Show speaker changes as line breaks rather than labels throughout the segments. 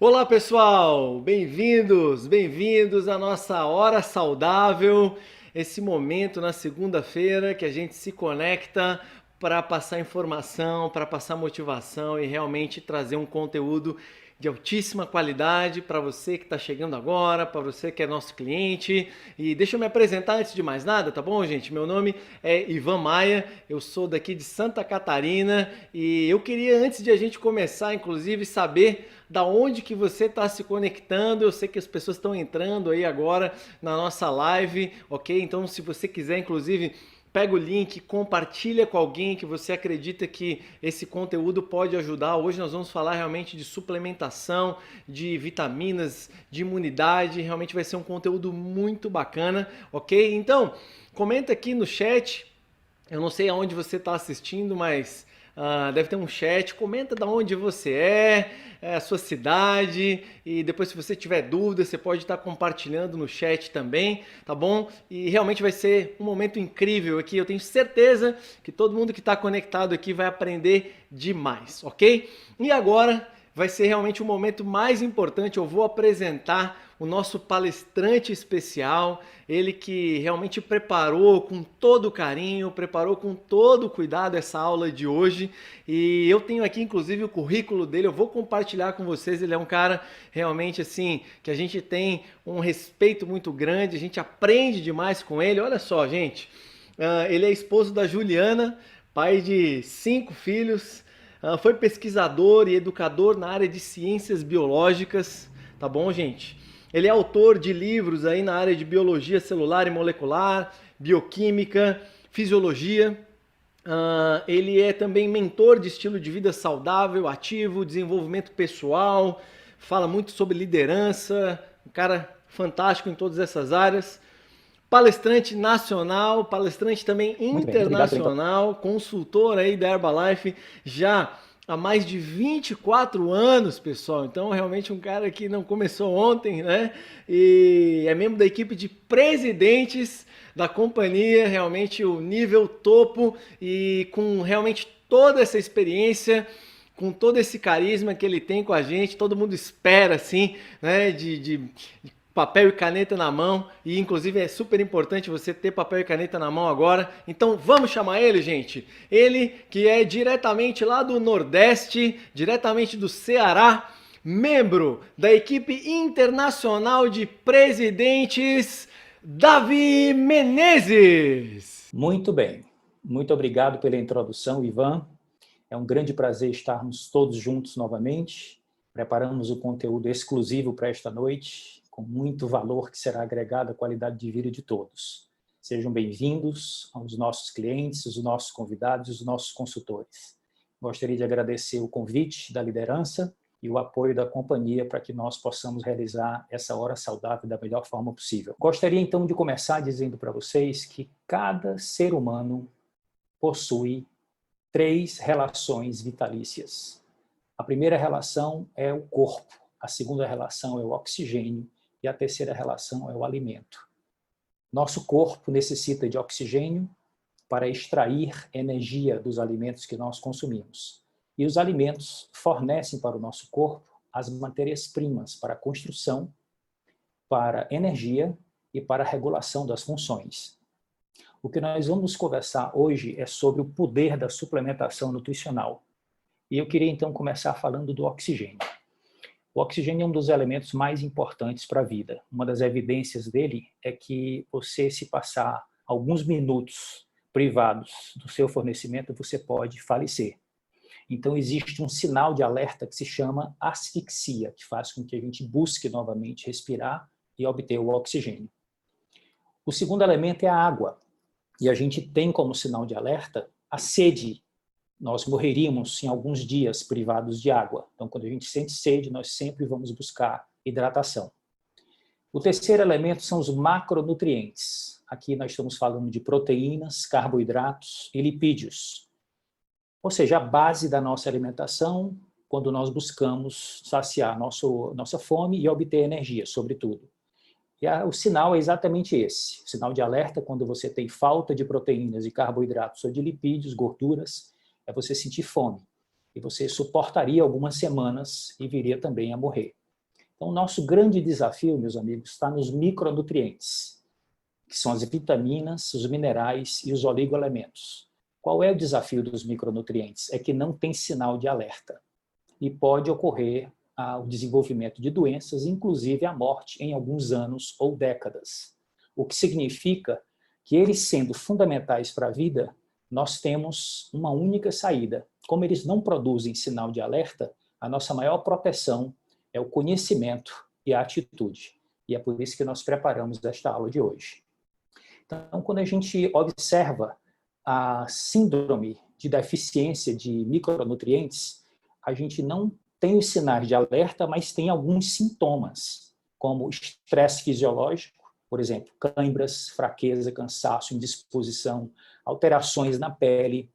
Olá pessoal, bem-vindos à nossa Hora Saudável, esse momento na segunda-feira que a gente se conecta para passar informação, para passar motivação e realmente trazer um conteúdo de altíssima qualidade para você que está chegando agora, para você que é nosso cliente. E deixa eu me apresentar antes de mais nada, tá bom, gente? Meu nome é Ivan Maia, eu sou daqui de Santa Catarina e eu queria, antes de a gente começar, inclusive, saber da onde que você está se conectando. Eu sei que as pessoas estão entrando aí agora na nossa live, ok? Então, se você quiser, inclusive, pega o link, compartilha com alguém que você acredita que esse conteúdo pode ajudar. Hoje nós vamos falar realmente de suplementação, de vitaminas, de imunidade. Realmente vai ser um conteúdo muito bacana, ok? Então, comenta aqui no chat. Eu não sei aonde você está assistindo, mas deve ter um chat. Comenta de onde você a sua cidade, e depois, se você tiver dúvida, você pode estar compartilhando no chat também, tá bom? E realmente vai ser um momento incrível aqui. Eu tenho certeza que todo mundo que está conectado aqui vai aprender demais, ok? E agora vai ser realmente o momento mais importante. Eu vou apresentar o nosso palestrante especial, ele que realmente preparou com todo carinho, preparou com todo cuidado essa aula de hoje. E eu tenho aqui inclusive o currículo dele, eu vou compartilhar com vocês. Ele é um cara realmente assim, que a gente tem um respeito muito grande, a gente aprende demais com ele. Olha só, gente, ele é esposo da Juliana, pai de 5 filhos. Foi pesquisador e educador na área de ciências biológicas, tá bom, gente? Ele é autor de livros aí na área de biologia celular e molecular, bioquímica, fisiologia. Ele é também mentor de estilo de vida saudável, ativo, desenvolvimento pessoal, fala muito sobre liderança, um cara fantástico em todas essas áreas. Palestrante nacional, palestrante também
Muito bem, muito obrigado pela introdução.
internacional, consultor aí da Herbalife já há mais de 24 anos, pessoal. Então, realmente um cara que não começou ontem, né? E é membro da equipe de presidentes da companhia, realmente o nível topo, e com realmente toda essa experiência, com todo esse carisma que ele tem com a gente. Todo mundo espera, assim, né, de papel e caneta na mão, e inclusive é super importante você ter papel e caneta na mão agora. Então vamos chamar ele, gente. Ele que é diretamente lá do Nordeste, diretamente do Ceará, membro da equipe internacional de presidentes, Davi Menezes.
Muito bem. Muito obrigado pela introdução, Ivan. É um grande prazer estarmos todos juntos novamente. Preparamos o conteúdo exclusivo para esta noite, com muito valor que será agregado à qualidade de vida de todos. Sejam bem-vindos aos nossos clientes, os nossos convidados, os nossos consultores. Gostaria de agradecer o convite da liderança e o apoio da companhia para que nós possamos realizar essa hora saudável da melhor forma possível. Gostaria então de começar dizendo para vocês que cada ser humano possui 3 relações vitalícias. A primeira relação é o corpo, a segunda relação é o oxigênio e a terceira relação é o alimento. Nosso corpo necessita de oxigênio para extrair energia dos alimentos que nós consumimos. E os alimentos fornecem para o nosso corpo as matérias-primas para a construção, para a energia e para a regulação das funções. O que nós vamos conversar hoje é sobre o poder da suplementação nutricional. E eu queria então começar falando do oxigênio. O oxigênio é um dos elementos mais importantes para a vida. Uma das evidências dele é que você, se passar alguns minutos privados do seu fornecimento, você pode falecer. Então, existe um sinal de alerta que se chama asfixia, que faz com que a gente busque novamente respirar e obter o oxigênio. O segundo elemento é a água. E a gente tem como sinal de alerta a sede. Nós morreríamos em alguns dias privados de água. Então, quando a gente sente sede, nós sempre vamos buscar hidratação. O terceiro elemento são os macronutrientes. Aqui nós estamos falando de proteínas, carboidratos e lipídios. Ou seja, a base da nossa alimentação, quando nós buscamos saciar nossa fome e obter energia, sobretudo. E o sinal é exatamente esse. O sinal de alerta, quando você tem falta de proteínas e carboidratos ou de lipídios, gorduras, é você sentir fome. E você suportaria algumas semanas e viria também a morrer. Então, o nosso grande desafio, meus amigos, está nos micronutrientes, que são as vitaminas, os minerais e os oligoelementos. Qual é o desafio dos micronutrientes? É que não tem sinal de alerta e pode ocorrer o desenvolvimento de doenças, inclusive a morte em alguns anos ou décadas. O que significa que eles, sendo fundamentais para a vida, nós temos uma única saída. Como eles não produzem sinal de alerta, a nossa maior proteção é o conhecimento e a atitude. E é por isso que nós preparamos esta aula de hoje. Então, quando a gente observa a síndrome de deficiência de micronutrientes, a gente não tem os sinais de alerta, mas tem alguns sintomas, como estresse fisiológico, por exemplo, câimbras, fraqueza, cansaço, indisposição, alterações na pele,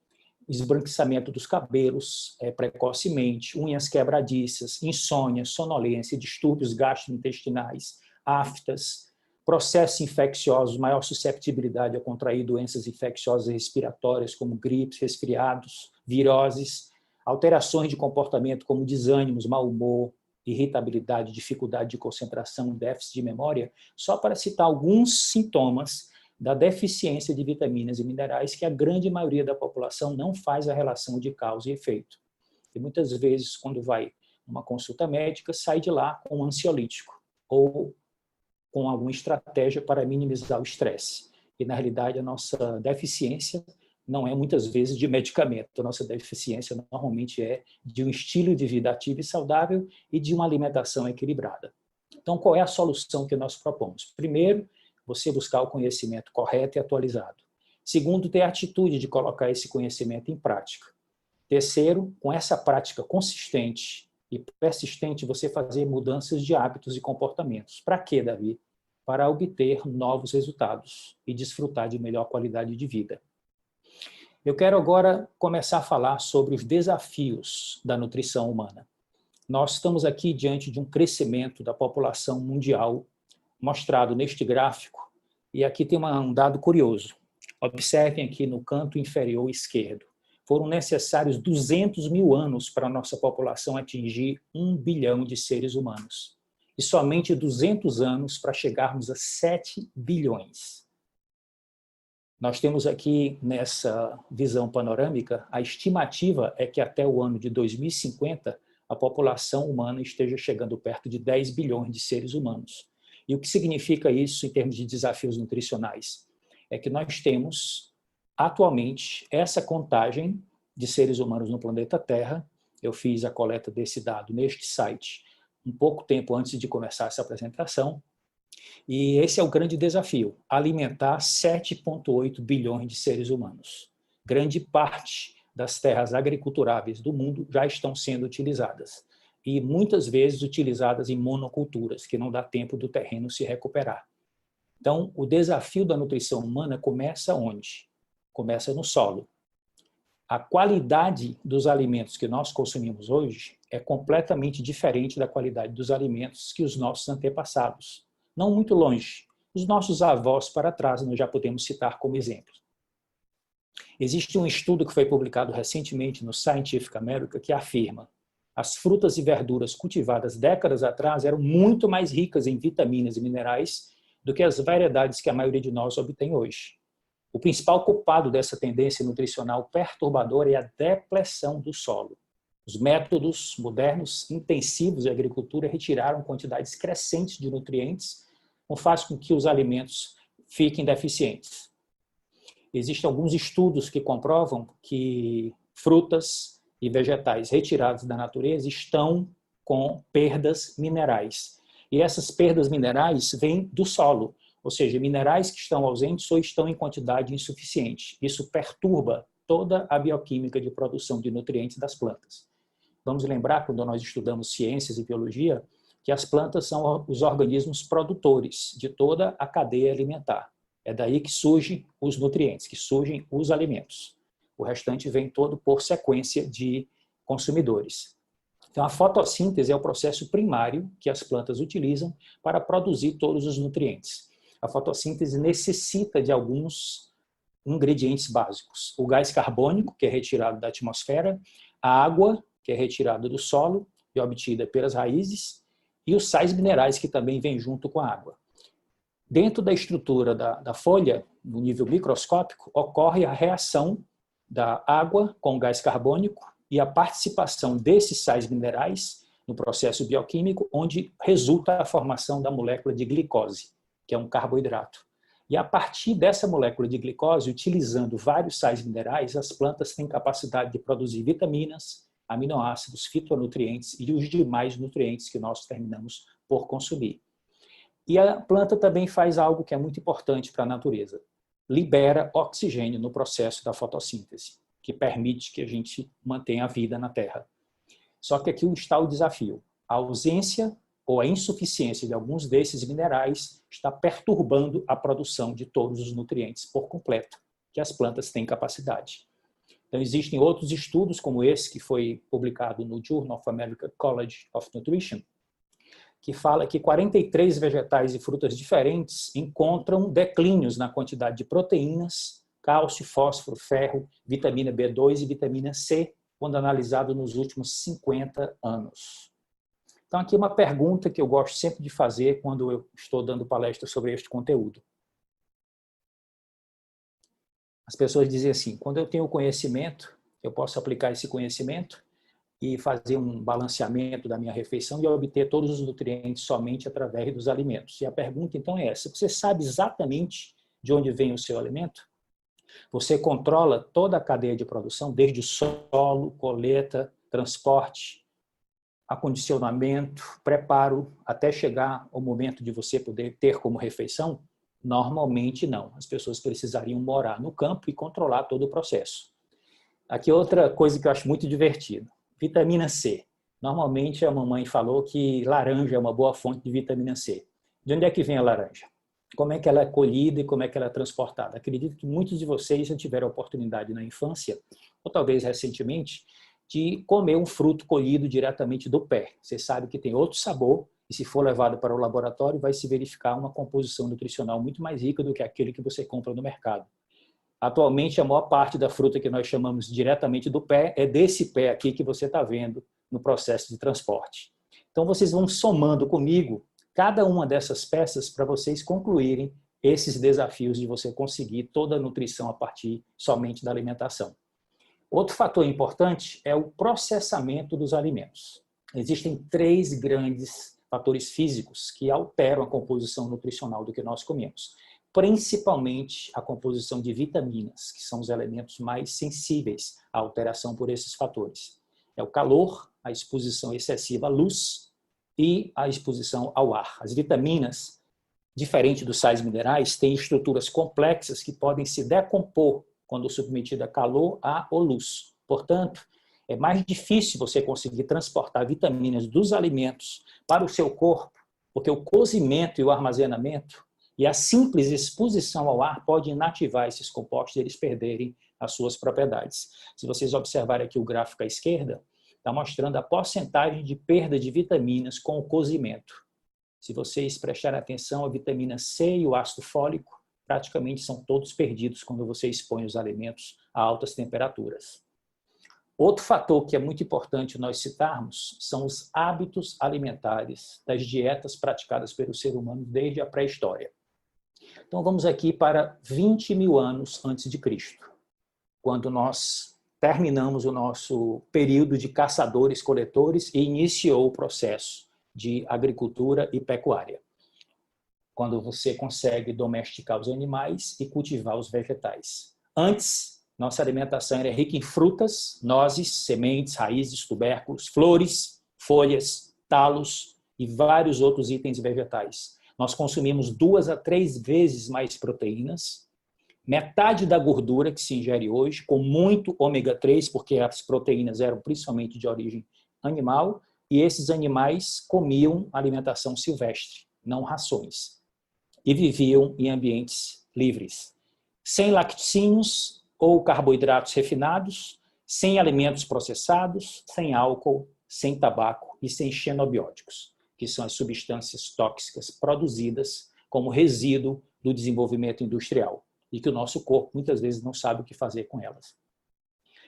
esbranquiçamento dos cabelos precocemente, unhas quebradiças, insônia, sonolência, distúrbios gastrointestinais, aftas, processos infecciosos, maior susceptibilidade a contrair doenças infecciosas respiratórias, como gripes, resfriados, viroses, alterações de comportamento como desânimos, mau humor, irritabilidade, dificuldade de concentração, déficit de memória, só para citar alguns sintomas da deficiência de vitaminas e minerais que a grande maioria da população não faz a relação de causa e efeito. E muitas vezes, quando vai numa consulta médica, sai de lá com um ansiolítico ou com alguma estratégia para minimizar o estresse. E, na realidade, a nossa deficiência não é muitas vezes de medicamento. A nossa deficiência normalmente é de um estilo de vida ativo e saudável e de uma alimentação equilibrada. Então, qual é a solução que nós propomos? Primeiro, você buscar o conhecimento correto e atualizado. Segundo, ter a atitude de colocar esse conhecimento em prática. Terceiro, com essa prática consistente e persistente, você fazer mudanças de hábitos e comportamentos. Para quê, Davi? Para obter novos resultados e desfrutar de melhor qualidade de vida. Eu quero agora começar a falar sobre os desafios da nutrição humana. Nós estamos aqui diante de um crescimento da população mundial, mostrado neste gráfico, e aqui tem um dado curioso. Observem aqui no canto inferior esquerdo. Foram necessários 200 mil anos para a nossa população atingir 1 bilhão de seres humanos. E somente 200 anos para chegarmos a 7 bilhões. Nós temos aqui, nessa visão panorâmica, a estimativa é que até o ano de 2050, a população humana esteja chegando perto de 10 bilhões de seres humanos. E o que significa isso em termos de desafios nutricionais? É que nós temos, atualmente, essa contagem de seres humanos no planeta Terra. Eu fiz a coleta desse dado neste site um pouco tempo antes de começar essa apresentação. E esse é o grande desafio, alimentar 7,8 bilhões de seres humanos. Grande parte das terras agriculturáveis do mundo já estão sendo utilizadas. E muitas vezes utilizadas em monoculturas, que não dá tempo do terreno se recuperar. Então, o desafio da nutrição humana começa onde? Começa no solo. A qualidade dos alimentos que nós consumimos hoje é completamente diferente da qualidade dos alimentos que os nossos antepassados. Não muito longe. Os nossos avós para trás, nós já podemos citar como exemplo. Existe um estudo que foi publicado recentemente no Scientific American que afirma: as frutas e verduras cultivadas décadas atrás eram muito mais ricas em vitaminas e minerais do que as variedades que a maioria de nós obtém hoje. O principal culpado dessa tendência nutricional perturbadora é a depleção do solo. Os métodos modernos intensivos de agricultura retiraram quantidades crescentes de nutrientes, o que faz com que os alimentos fiquem deficientes. Existem alguns estudos que comprovam que frutas e vegetais retirados da natureza estão com perdas minerais. E essas perdas minerais vêm do solo, ou seja, minerais que estão ausentes ou estão em quantidade insuficiente. Isso perturba toda a bioquímica de produção de nutrientes das plantas. Vamos lembrar, quando nós estudamos ciências e biologia, que as plantas são os organismos produtores de toda a cadeia alimentar. É daí que surgem os nutrientes, que surgem os alimentos. O restante vem todo por sequência de consumidores. Então, a fotossíntese é o processo primário que as plantas utilizam para produzir todos os nutrientes. A fotossíntese necessita de alguns ingredientes básicos. O gás carbônico, que é retirado da atmosfera, a água, que é retirada do solo e obtida pelas raízes, e os sais minerais que também vêm junto com a água. Dentro da estrutura da folha, no nível microscópico, ocorre a reação da água com o gás carbônico e a participação desses sais minerais no processo bioquímico, onde resulta a formação da molécula de glicose, que é um carboidrato. E a partir dessa molécula de glicose, utilizando vários sais minerais, as plantas têm capacidade de produzir vitaminas, aminoácidos, fitonutrientes e os demais nutrientes que nós terminamos por consumir. E a planta também faz algo que é muito importante para a natureza. Libera oxigênio no processo da fotossíntese, que permite que a gente mantenha a vida na Terra. Só que aqui está o desafio. A ausência ou a insuficiência de alguns desses minerais está perturbando a produção de todos os nutrientes por completo, que as plantas têm capacidade. Então, existem outros estudos, como esse, que foi publicado no Journal of American College of Nutrition, que fala que 43 vegetais e frutas diferentes encontram declínios na quantidade de proteínas, cálcio, fósforo, ferro, vitamina B2 e vitamina C, quando analisado nos últimos 50 anos. Então, aqui uma pergunta que eu gosto sempre de fazer quando eu estou dando palestra sobre este conteúdo. As pessoas dizem assim, quando eu tenho conhecimento, eu posso aplicar esse conhecimento e fazer um balanceamento da minha refeição e obter todos os nutrientes somente através dos alimentos. E a pergunta, então, é essa. Você sabe exatamente de onde vem o seu alimento? Você controla toda a cadeia de produção, desde o solo, colheita, transporte, acondicionamento, preparo, até chegar ao momento de você poder ter como refeição? Normalmente não. As pessoas precisariam morar no campo e controlar todo o processo. Aqui outra coisa que eu acho muito divertida. Vitamina C. Normalmente a mamãe falou que laranja é uma boa fonte de vitamina C. De onde é que vem a laranja? Como é que ela é colhida e como é que ela é transportada? Acredito que muitos de vocês já tiveram a oportunidade na infância, ou talvez recentemente, de comer um fruto colhido diretamente do pé. Você sabe que tem outro sabor e se for levado para o laboratório vai se verificar uma composição nutricional muito mais rica do que aquele que você compra no mercado. Atualmente, a maior parte da fruta que nós chamamos diretamente do pé é desse pé aqui que você está vendo no processo de transporte. Então, vocês vão somando comigo cada uma dessas peças para vocês concluírem esses desafios de você conseguir toda a nutrição a partir somente da alimentação. Outro fator importante é o processamento dos alimentos. Existem 3 grandes fatores físicos que alteram a composição nutricional do que nós comemos. Principalmente a composição de vitaminas, que são os elementos mais sensíveis à alteração por esses fatores. É o calor, a exposição excessiva à luz e a exposição ao ar. As vitaminas, diferente dos sais minerais, têm estruturas complexas que podem se decompor quando submetida a calor, ar ou luz. Portanto, é mais difícil você conseguir transportar vitaminas dos alimentos para o seu corpo, porque o cozimento e o armazenamento e a simples exposição ao ar pode inativar esses compostos e eles perderem as suas propriedades. Se vocês observarem aqui o gráfico à esquerda, está mostrando a porcentagem de perda de vitaminas com o cozimento. Se vocês prestarem atenção, a vitamina C e o ácido fólico praticamente são todos perdidos quando você expõe os alimentos a altas temperaturas. Outro fator que é muito importante nós citarmos são os hábitos alimentares das dietas praticadas pelo ser humano desde a pré-história. Então vamos aqui para 20 mil anos antes de Cristo, quando nós terminamos o nosso período de caçadores-coletores e iniciou o processo de agricultura e pecuária, quando você consegue domesticar os animais e cultivar os vegetais. Antes, nossa alimentação era rica em frutas, nozes, sementes, raízes, tubérculos, flores, folhas, talos e vários outros itens vegetais. Nós consumimos 2 a 3 vezes mais proteínas, metade da gordura que se ingere hoje, com muito ômega 3, porque as proteínas eram principalmente de origem animal, e esses animais comiam alimentação silvestre, não rações, e viviam em ambientes livres, sem laticínios ou carboidratos refinados, sem alimentos processados, sem álcool, sem tabaco e sem xenobióticos, que são as substâncias tóxicas produzidas como resíduo do desenvolvimento industrial e que o nosso corpo muitas vezes não sabe o que fazer com elas.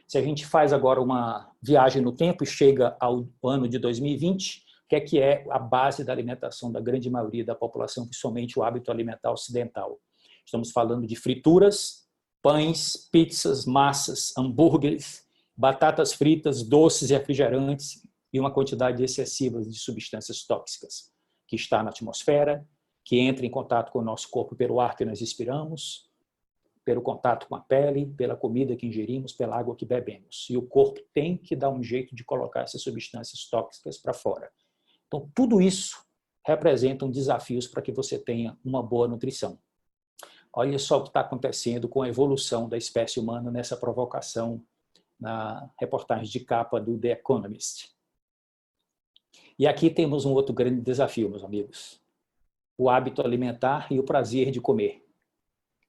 Se a gente faz agora uma viagem no tempo e chega ao ano de 2020, que é a base da alimentação da grande maioria da população, principalmente o hábito alimentar ocidental. Estamos falando de frituras, pães, pizzas, massas, hambúrgueres, batatas fritas, doces e refrigerantes e uma quantidade excessiva de substâncias tóxicas que está na atmosfera, que entra em contato com o nosso corpo pelo ar que nós expiramos, pelo contato com a pele, pela comida que ingerimos, pela água que bebemos. E o corpo tem que dar um jeito de colocar essas substâncias tóxicas para fora. Então, tudo isso representam desafios para que você tenha uma boa nutrição. Olha só o que está acontecendo com a evolução da espécie humana nessa provocação na reportagem de capa do The Economist. E aqui temos um outro grande desafio, meus amigos. O hábito alimentar e o prazer de comer.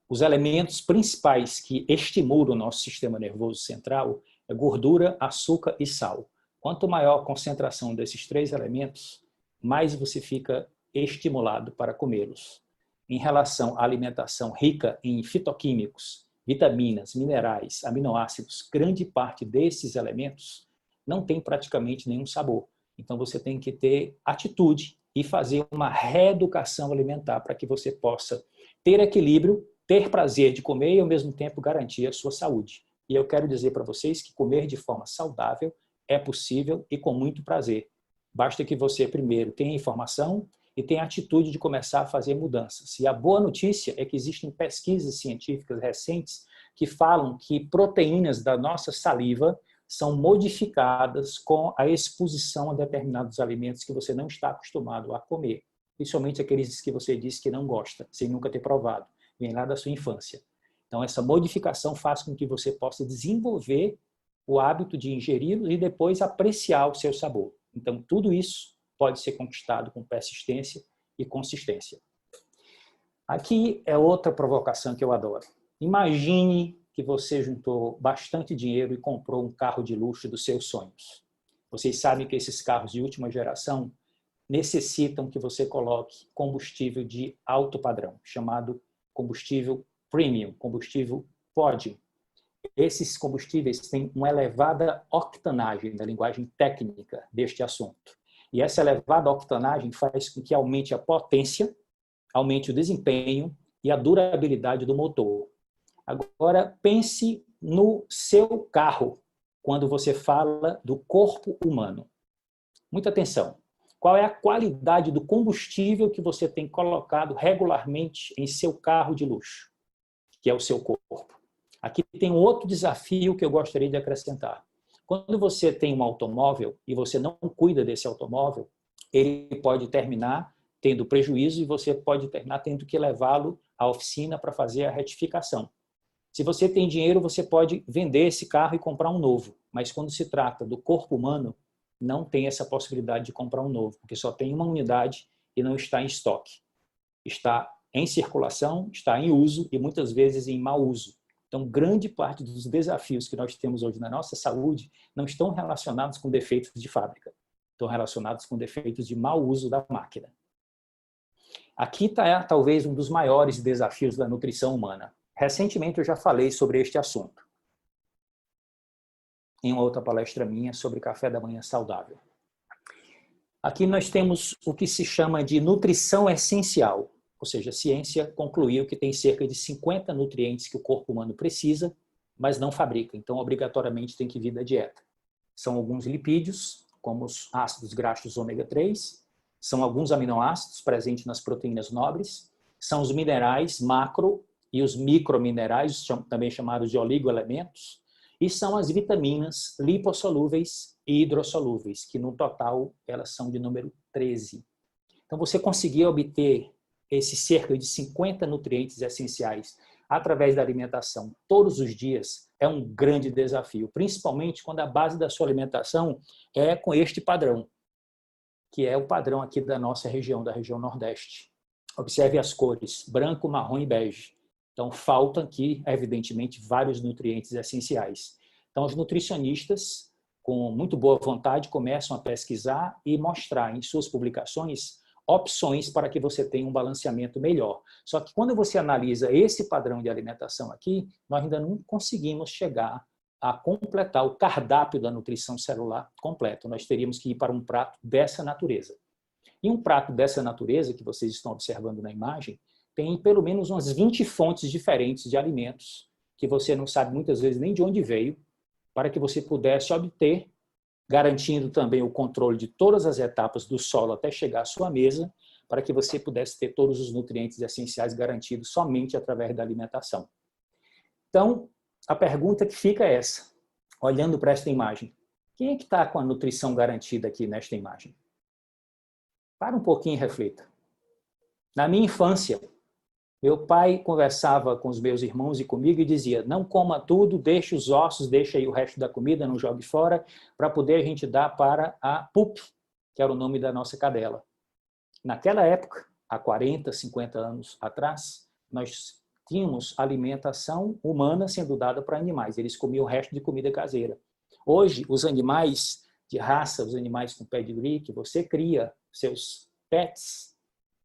Os elementos principais que estimulam o nosso sistema nervoso central é gordura, açúcar e sal. Quanto maior a concentração desses três elementos, mais você fica estimulado para comê-los. Em relação à alimentação rica em fitoquímicos, vitaminas, minerais, aminoácidos, grande parte desses elementos não tem praticamente nenhum sabor. Então você tem que ter atitude e fazer uma reeducação alimentar para que você possa ter equilíbrio, ter prazer de comer e ao mesmo tempo garantir a sua saúde. E eu quero dizer para vocês que comer de forma saudável é possível e com muito prazer. Basta que você primeiro tenha informação e tenha a atitude de começar a fazer mudanças. E a boa notícia é que existem pesquisas científicas recentes que falam que proteínas da nossa saliva são modificadas com a exposição a determinados alimentos que você não está acostumado a comer. Principalmente aqueles que você disse que não gosta, sem nunca ter provado. Vem lá da sua infância. Então, essa modificação faz com que você possa desenvolver o hábito de ingeri-los e depois apreciar o seu sabor. Então, tudo isso pode ser conquistado com persistência e consistência. Aqui é outra provocação que eu adoro. Imagine que você juntou bastante dinheiro e comprou um carro de luxo dos seus sonhos. Vocês sabem que esses carros de última geração necessitam que você coloque combustível de alto padrão, chamado combustível premium, combustível pódio. Esses combustíveis têm uma elevada octanagem, na linguagem técnica deste assunto. E essa elevada octanagem faz com que aumente a potência, aumente o desempenho e a durabilidade do motor. Agora, pense no seu carro quando você fala do corpo humano. Muita atenção. Qual é a qualidade do combustível que você tem colocado regularmente em seu carro de luxo, que é o seu corpo? Aqui tem um outro desafio que eu gostaria de acrescentar. Quando você tem um automóvel e você não cuida desse automóvel, ele pode terminar tendo prejuízo e você pode terminar tendo que levá-lo à oficina para fazer a retificação. Se você tem dinheiro, você pode vender esse carro e comprar um novo. Mas quando se trata do corpo humano, não tem essa possibilidade de comprar um novo, porque só tem uma unidade e não está em estoque. Está em circulação, está em uso e muitas vezes em mau uso. Então, grande parte dos desafios que nós temos hoje na nossa saúde não estão relacionados com defeitos de fábrica, estão relacionados com defeitos de mau uso da máquina. Aqui está talvez um dos maiores desafios da nutrição humana. Recentemente eu já falei sobre este assunto, em uma outra palestra minha sobre café da manhã saudável. Aqui nós temos o que se chama de nutrição essencial, ou seja, a ciência concluiu que tem cerca de 50 nutrientes que o corpo humano precisa, mas não fabrica, então obrigatoriamente tem que vir da dieta. São alguns lipídios, como os ácidos graxos ômega 3, são alguns aminoácidos presentes nas proteínas nobres, são os minerais macro e os microminerais, também chamados de oligoelementos, e são as vitaminas lipossolúveis e hidrossolúveis, que no total elas são de número 13. Então você conseguir obter esses cerca de 50 nutrientes essenciais através da alimentação todos os dias é um grande desafio, principalmente quando a base da sua alimentação é com este padrão, que é o padrão aqui da nossa região, da região Nordeste. Observe as cores, branco, marrom e bege. Então, faltam aqui, evidentemente, vários nutrientes essenciais. Então, os nutricionistas, com muito boa vontade, começam a pesquisar e mostrar em suas publicações opções para que você tenha um balanceamento melhor. Só que quando você analisa esse padrão de alimentação aqui, nós ainda não conseguimos chegar a completar o cardápio da nutrição celular completo. Nós teríamos que ir para um prato dessa natureza. E um prato dessa natureza, que vocês estão observando na imagem, tem pelo menos umas 20 fontes diferentes de alimentos, que você não sabe muitas vezes nem de onde veio, para que você pudesse obter, garantindo também o controle de todas as etapas do solo até chegar à sua mesa, para que você pudesse ter todos os nutrientes essenciais garantidos somente através da alimentação. Então, a pergunta que fica é essa, olhando para esta imagem. Quem é que está com a nutrição garantida aqui nesta imagem? Para um pouquinho e reflita. Na minha infância, meu pai conversava com os meus irmãos e comigo e dizia: não coma tudo, deixe os ossos, deixe aí o resto da comida, não jogue fora, para poder a gente dar para a Pup, que era o nome da nossa cadela. Naquela época, há 40, 50 anos atrás, nós tínhamos alimentação humana sendo dada para animais. Eles comiam o resto de comida caseira. Hoje, os animais de raça, os animais com pedigree, que você cria, seus pets,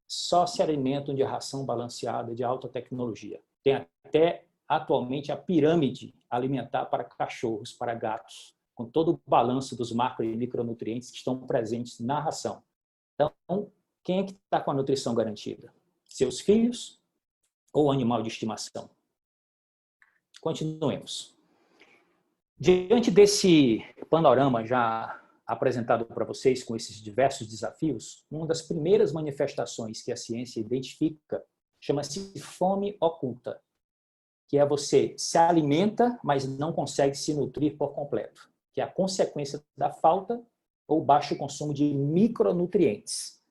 só se alimentam de ração balanceada, de alta tecnologia. Tem até, atualmente, a pirâmide alimentar para cachorros, para gatos, com todo o balanço dos macro e micronutrientes que estão presentes na ração. Então, quem é que está com a nutrição garantida? Seus filhos ou o animal de estimação? Continuemos. Diante desse panorama já apresentado para vocês com esses diversos desafios, uma das primeiras manifestações que a ciência identifica chama-se fome oculta, que é você se alimenta, mas não consegue se nutrir por completo, que é a consequência da falta ou baixo consumo de micronutrientes,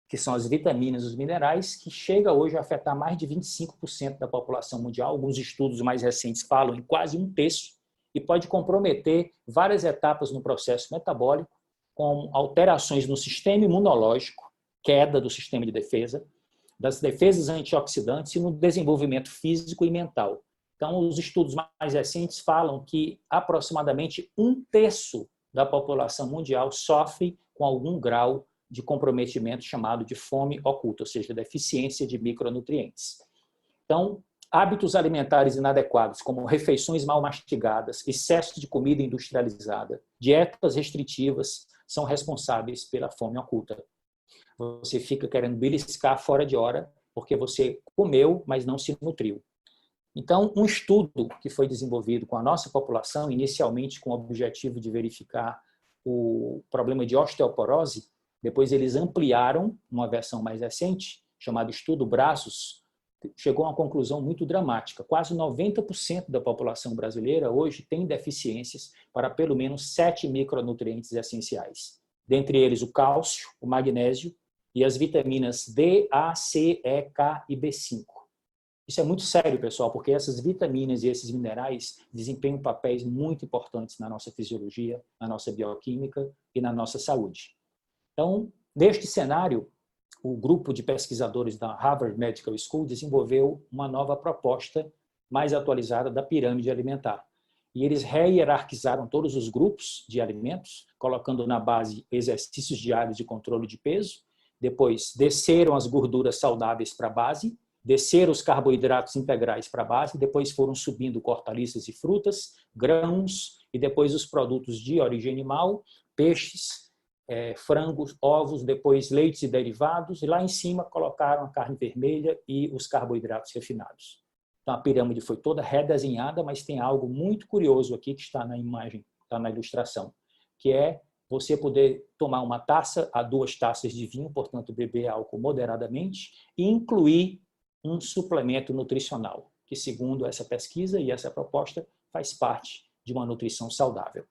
que são as vitaminas e os minerais, que chega hoje a afetar mais de 25% da população mundial. Alguns estudos mais recentes falam em quase 1/3, e pode comprometer várias etapas no processo metabólico, como alterações no sistema imunológico, queda do sistema de defesa, das defesas antioxidantes e no desenvolvimento físico e mental. Então, os estudos mais recentes falam que aproximadamente 1/3 da população mundial sofre com algum grau de comprometimento chamado de fome oculta, ou seja, deficiência de micronutrientes. Então, hábitos alimentares inadequados, como refeições mal mastigadas, excesso de comida industrializada, dietas restritivas, são responsáveis pela fome oculta. Você fica querendo beliscar fora de hora porque você comeu, mas não se nutriu. Então, um estudo que foi desenvolvido com a nossa população, inicialmente com o objetivo de verificar o problema de osteoporose, depois eles ampliaram uma versão mais recente, chamada Estudo Braços, chegou a uma conclusão muito dramática. Quase 90% da população brasileira hoje tem deficiências para pelo menos 7 micronutrientes essenciais. Dentre eles o cálcio, o magnésio e as vitaminas D, A, C, E, K e B5. Isso é muito sério, pessoal, porque essas vitaminas e esses minerais desempenham papéis muito importantes na nossa fisiologia, na nossa bioquímica e na nossa saúde. Então, neste cenário, o grupo de pesquisadores da Harvard Medical School desenvolveu uma nova proposta mais atualizada da pirâmide alimentar. E eles rehierarquizaram todos os grupos de alimentos, colocando na base exercícios diários de controle de peso, depois desceram as gorduras saudáveis para a base, desceram os carboidratos integrais para a base, depois foram subindo hortaliças e frutas, grãos, e depois os produtos de origem animal, peixes, frangos, ovos, depois leites e derivados, e lá em cima colocaram a carne vermelha e os carboidratos refinados. Então a pirâmide foi toda redesenhada, mas tem algo muito curioso aqui que está na imagem, está na ilustração, que é você poder tomar 1 taça a 2 taças de vinho, portanto beber álcool moderadamente, e incluir um suplemento nutricional, que segundo essa pesquisa e essa proposta faz parte de uma nutrição saudável.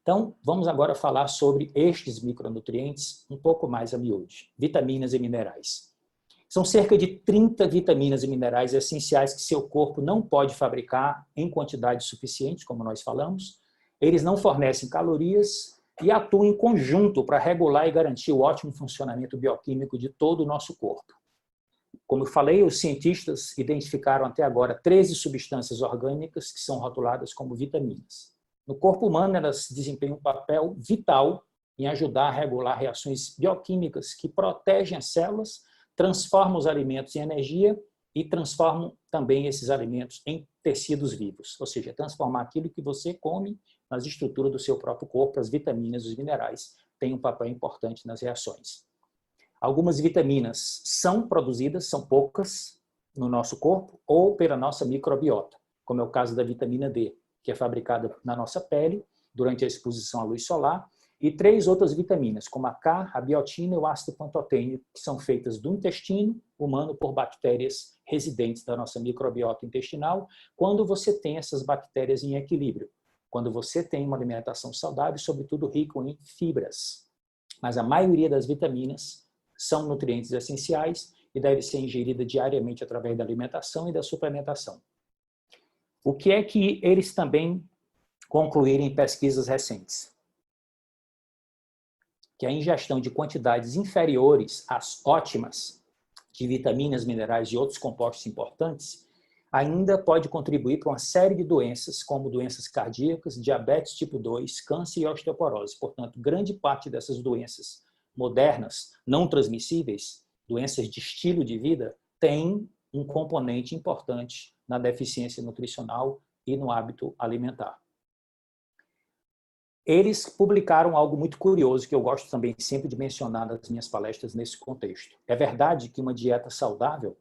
Então, vamos agora falar sobre estes micronutrientes um pouco mais a miúde, vitaminas e minerais. São cerca de 30 vitaminas e minerais essenciais que seu corpo não pode fabricar em quantidade suficiente, como nós falamos. Eles não fornecem calorias e atuam em conjunto para regular e garantir o ótimo funcionamento bioquímico de todo o nosso corpo. Como eu falei, os cientistas identificaram até agora 13 substâncias orgânicas que são rotuladas como vitaminas. No corpo humano, elas desempenham um papel vital em ajudar a regular reações bioquímicas que protegem as células, transformam os alimentos em energia e transformam também esses alimentos em tecidos vivos, ou seja, transformar aquilo que você come nas estruturas do seu próprio corpo. As vitaminas e os minerais têm um papel importante nas reações. Algumas vitaminas são produzidas, são poucas, no nosso corpo ou pela nossa microbiota, como é o caso da vitamina D, que é fabricada na nossa pele durante a exposição à luz solar, e 3 outras vitaminas, como a K, a biotina e o ácido pantotênico, que são feitas do intestino humano por bactérias residentes da nossa microbiota intestinal, quando você tem essas bactérias em equilíbrio, quando você tem uma alimentação saudável, sobretudo rico em fibras. Mas a maioria das vitaminas são nutrientes essenciais e deve ser ingerida diariamente através da alimentação e da suplementação. O que é que eles também concluíram em pesquisas recentes? Que a ingestão de quantidades inferiores às ótimas de vitaminas, minerais e outros compostos importantes ainda pode contribuir para uma série de doenças, como doenças cardíacas, diabetes tipo 2, câncer e osteoporose. Portanto, grande parte dessas doenças modernas, não transmissíveis, doenças de estilo de vida, tem um componente importante na deficiência nutricional e no hábito alimentar. Eles publicaram algo muito curioso que eu gosto também sempre de mencionar nas minhas palestras nesse contexto. É verdade que uma dieta saudável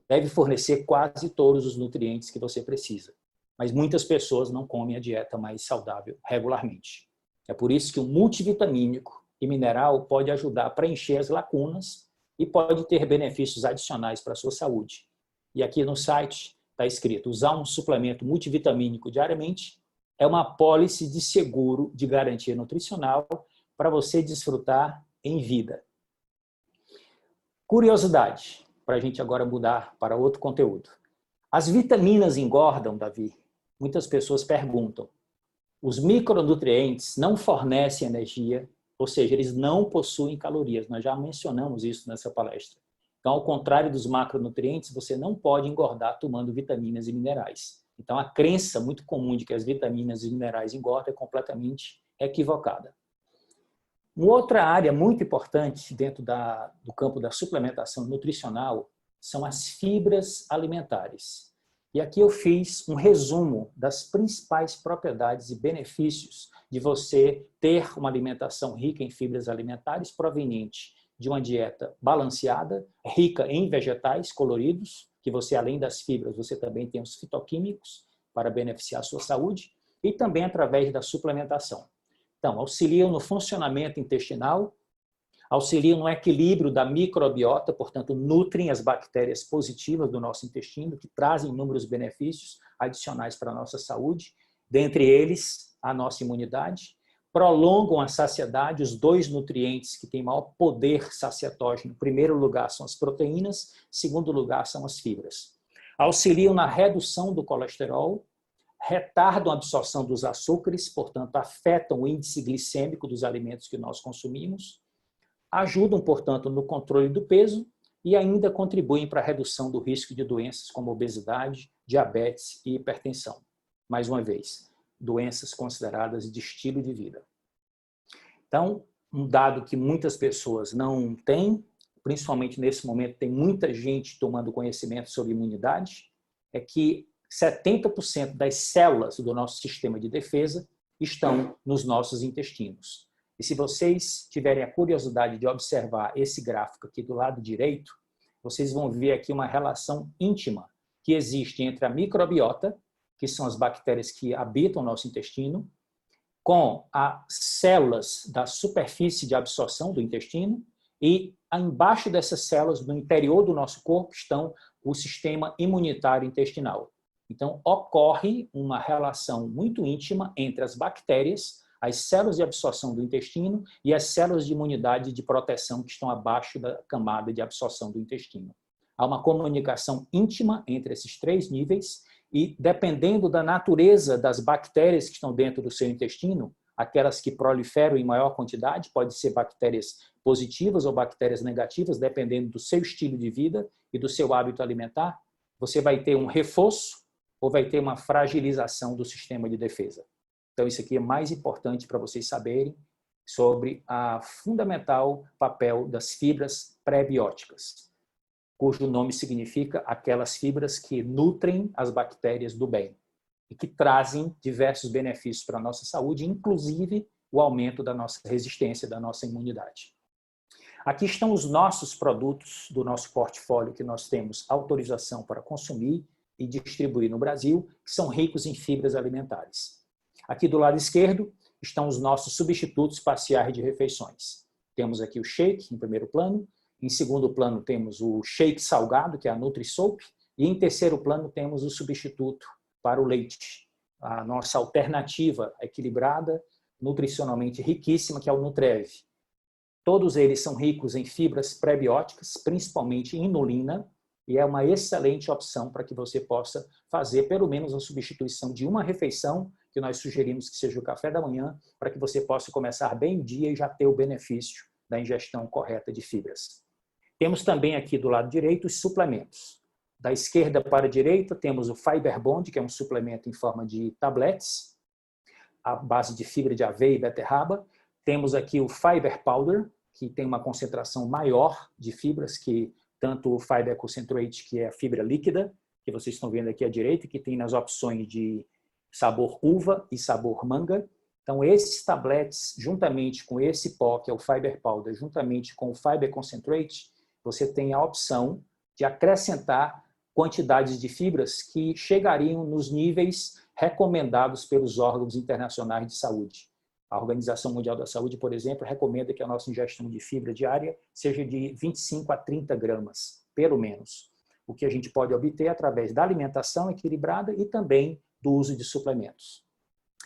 deve fornecer quase todos os nutrientes que você precisa, mas muitas pessoas não comem a dieta mais saudável regularmente. É por isso que o multivitamínico e mineral pode ajudar a preencher as lacunas e pode ter benefícios adicionais para a sua saúde. E aqui no site está escrito: usar um suplemento multivitamínico diariamente é uma apólice de seguro de garantia nutricional para você desfrutar em vida. Curiosidade, para a gente agora mudar para outro conteúdo. As vitaminas engordam, Davi? Muitas pessoas perguntam. Os micronutrientes não fornecem energia, ou seja, eles não possuem calorias. Nós já mencionamos isso nessa palestra. Então, ao contrário dos macronutrientes, você não pode engordar tomando vitaminas e minerais. Então, a crença muito comum de que as vitaminas e minerais engordam é completamente equivocada. Uma outra área muito importante dentro do campo da suplementação nutricional são as fibras alimentares. E aqui eu fiz um resumo das principais propriedades e benefícios de você ter uma alimentação rica em fibras alimentares proveniente de uma dieta balanceada, rica em vegetais coloridos, que você, além das fibras, você também tem os fitoquímicos para beneficiar a sua saúde, e também através da suplementação. Então, auxiliam no funcionamento intestinal, auxiliam no equilíbrio da microbiota, portanto, nutrem as bactérias positivas do nosso intestino, que trazem inúmeros benefícios adicionais para a nossa saúde, dentre eles a nossa imunidade, prolongam a saciedade, os 2 nutrientes que têm maior poder saciatógeno. Em primeiro lugar são as proteínas, em segundo lugar são as fibras. Auxiliam na redução do colesterol, retardam a absorção dos açúcares, portanto, afetam o índice glicêmico dos alimentos que nós consumimos, ajudam, portanto, no controle do peso e ainda contribuem para a redução do risco de doenças como obesidade, diabetes e hipertensão. Mais uma vez, doenças consideradas de estilo de vida. Então, um dado que muitas pessoas não têm, principalmente nesse momento tem muita gente tomando conhecimento sobre imunidade, é que 70% das células do nosso sistema de defesa estão nos nossos intestinos. E se vocês tiverem a curiosidade de observar esse gráfico aqui do lado direito, vocês vão ver aqui uma relação íntima que existe entre a microbiota, que são as bactérias que habitam o nosso intestino, com as células da superfície de absorção do intestino e embaixo dessas células, no interior do nosso corpo, estão o sistema imunitário intestinal. Então, ocorre uma relação muito íntima entre as bactérias, as células de absorção do intestino e as células de imunidade e de proteção que estão abaixo da camada de absorção do intestino. Há uma comunicação íntima entre esses 3 níveis e, dependendo da natureza das bactérias que estão dentro do seu intestino, aquelas que proliferam em maior quantidade, podem ser bactérias positivas ou bactérias negativas, dependendo do seu estilo de vida e do seu hábito alimentar, você vai ter um reforço ou vai ter uma fragilização do sistema de defesa. Então, isso aqui é mais importante para vocês saberem sobre o fundamental papel das fibras pré-bióticas. cujo nome significa aquelas fibras que nutrem as bactérias do bem e que trazem diversos benefícios para a nossa saúde, inclusive o aumento da nossa resistência, da nossa imunidade. Aqui estão os nossos produtos do nosso portfólio que nós temos autorização para consumir e distribuir no Brasil, que são ricos em fibras alimentares. Aqui do lado esquerdo estão os nossos substitutos parciais de refeições. Temos aqui o shake em primeiro plano, em segundo plano temos o shake salgado, que é a Nutri-Soap, e em terceiro plano temos o substituto para o leite, a nossa alternativa equilibrada, nutricionalmente riquíssima, que é o Nutrev. Todos eles são ricos em fibras prebióticas, principalmente inulina, e é uma excelente opção para que você possa fazer pelo menos a substituição de uma refeição, que nós sugerimos que seja o café da manhã, para que você possa começar bem o dia e já ter o benefício da ingestão correta de fibras. Temos também aqui do lado direito os suplementos. Da esquerda para a direita temos o Fiber Bond, que é um suplemento em forma de tabletes, à base de fibra de aveia e beterraba. Temos aqui o Fiber Powder, que tem uma concentração maior de fibras que tanto o Fiber Concentrate, que é a fibra líquida, que vocês estão vendo aqui à direita, que tem nas opções de sabor uva e sabor manga. Então, esses tabletes, juntamente com esse pó, que é o Fiber Powder, juntamente com o Fiber Concentrate, você tem a opção de acrescentar quantidades de fibras que chegariam nos níveis recomendados pelos órgãos internacionais de saúde. A Organização Mundial da Saúde, por exemplo, recomenda que a nossa ingestão de fibra diária seja de 25 a 30 gramas, pelo menos. O que a gente pode obter através da alimentação equilibrada e também do uso de suplementos.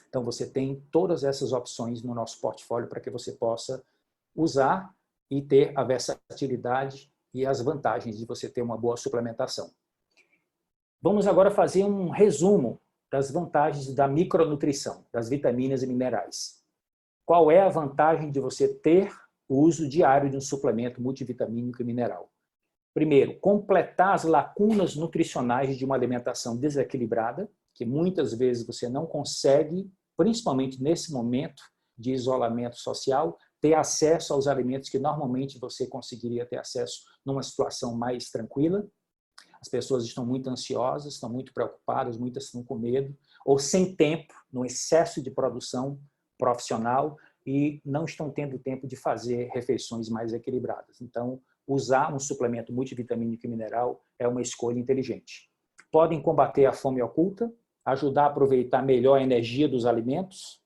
Então, você tem todas essas opções no nosso portfólio para que você possa usar e ter a versatilidade e as vantagens de você ter uma boa suplementação. Vamos agora fazer um resumo das vantagens da micronutrição, das vitaminas e minerais. Qual é a vantagem de você ter o uso diário de um suplemento multivitamínico e mineral? Primeiro, completar as lacunas nutricionais de uma alimentação desequilibrada, que muitas vezes você não consegue, principalmente nesse momento de isolamento social, ter acesso aos alimentos que normalmente você conseguiria ter acesso numa situação mais tranquila. As pessoas estão muito ansiosas, estão muito preocupadas, muitas estão com medo, ou sem tempo, no excesso de produção profissional, e não estão tendo tempo de fazer refeições mais equilibradas. Então, usar um suplemento multivitamínico e mineral é uma escolha inteligente. Podem combater a fome oculta, ajudar a aproveitar melhor a energia dos alimentos,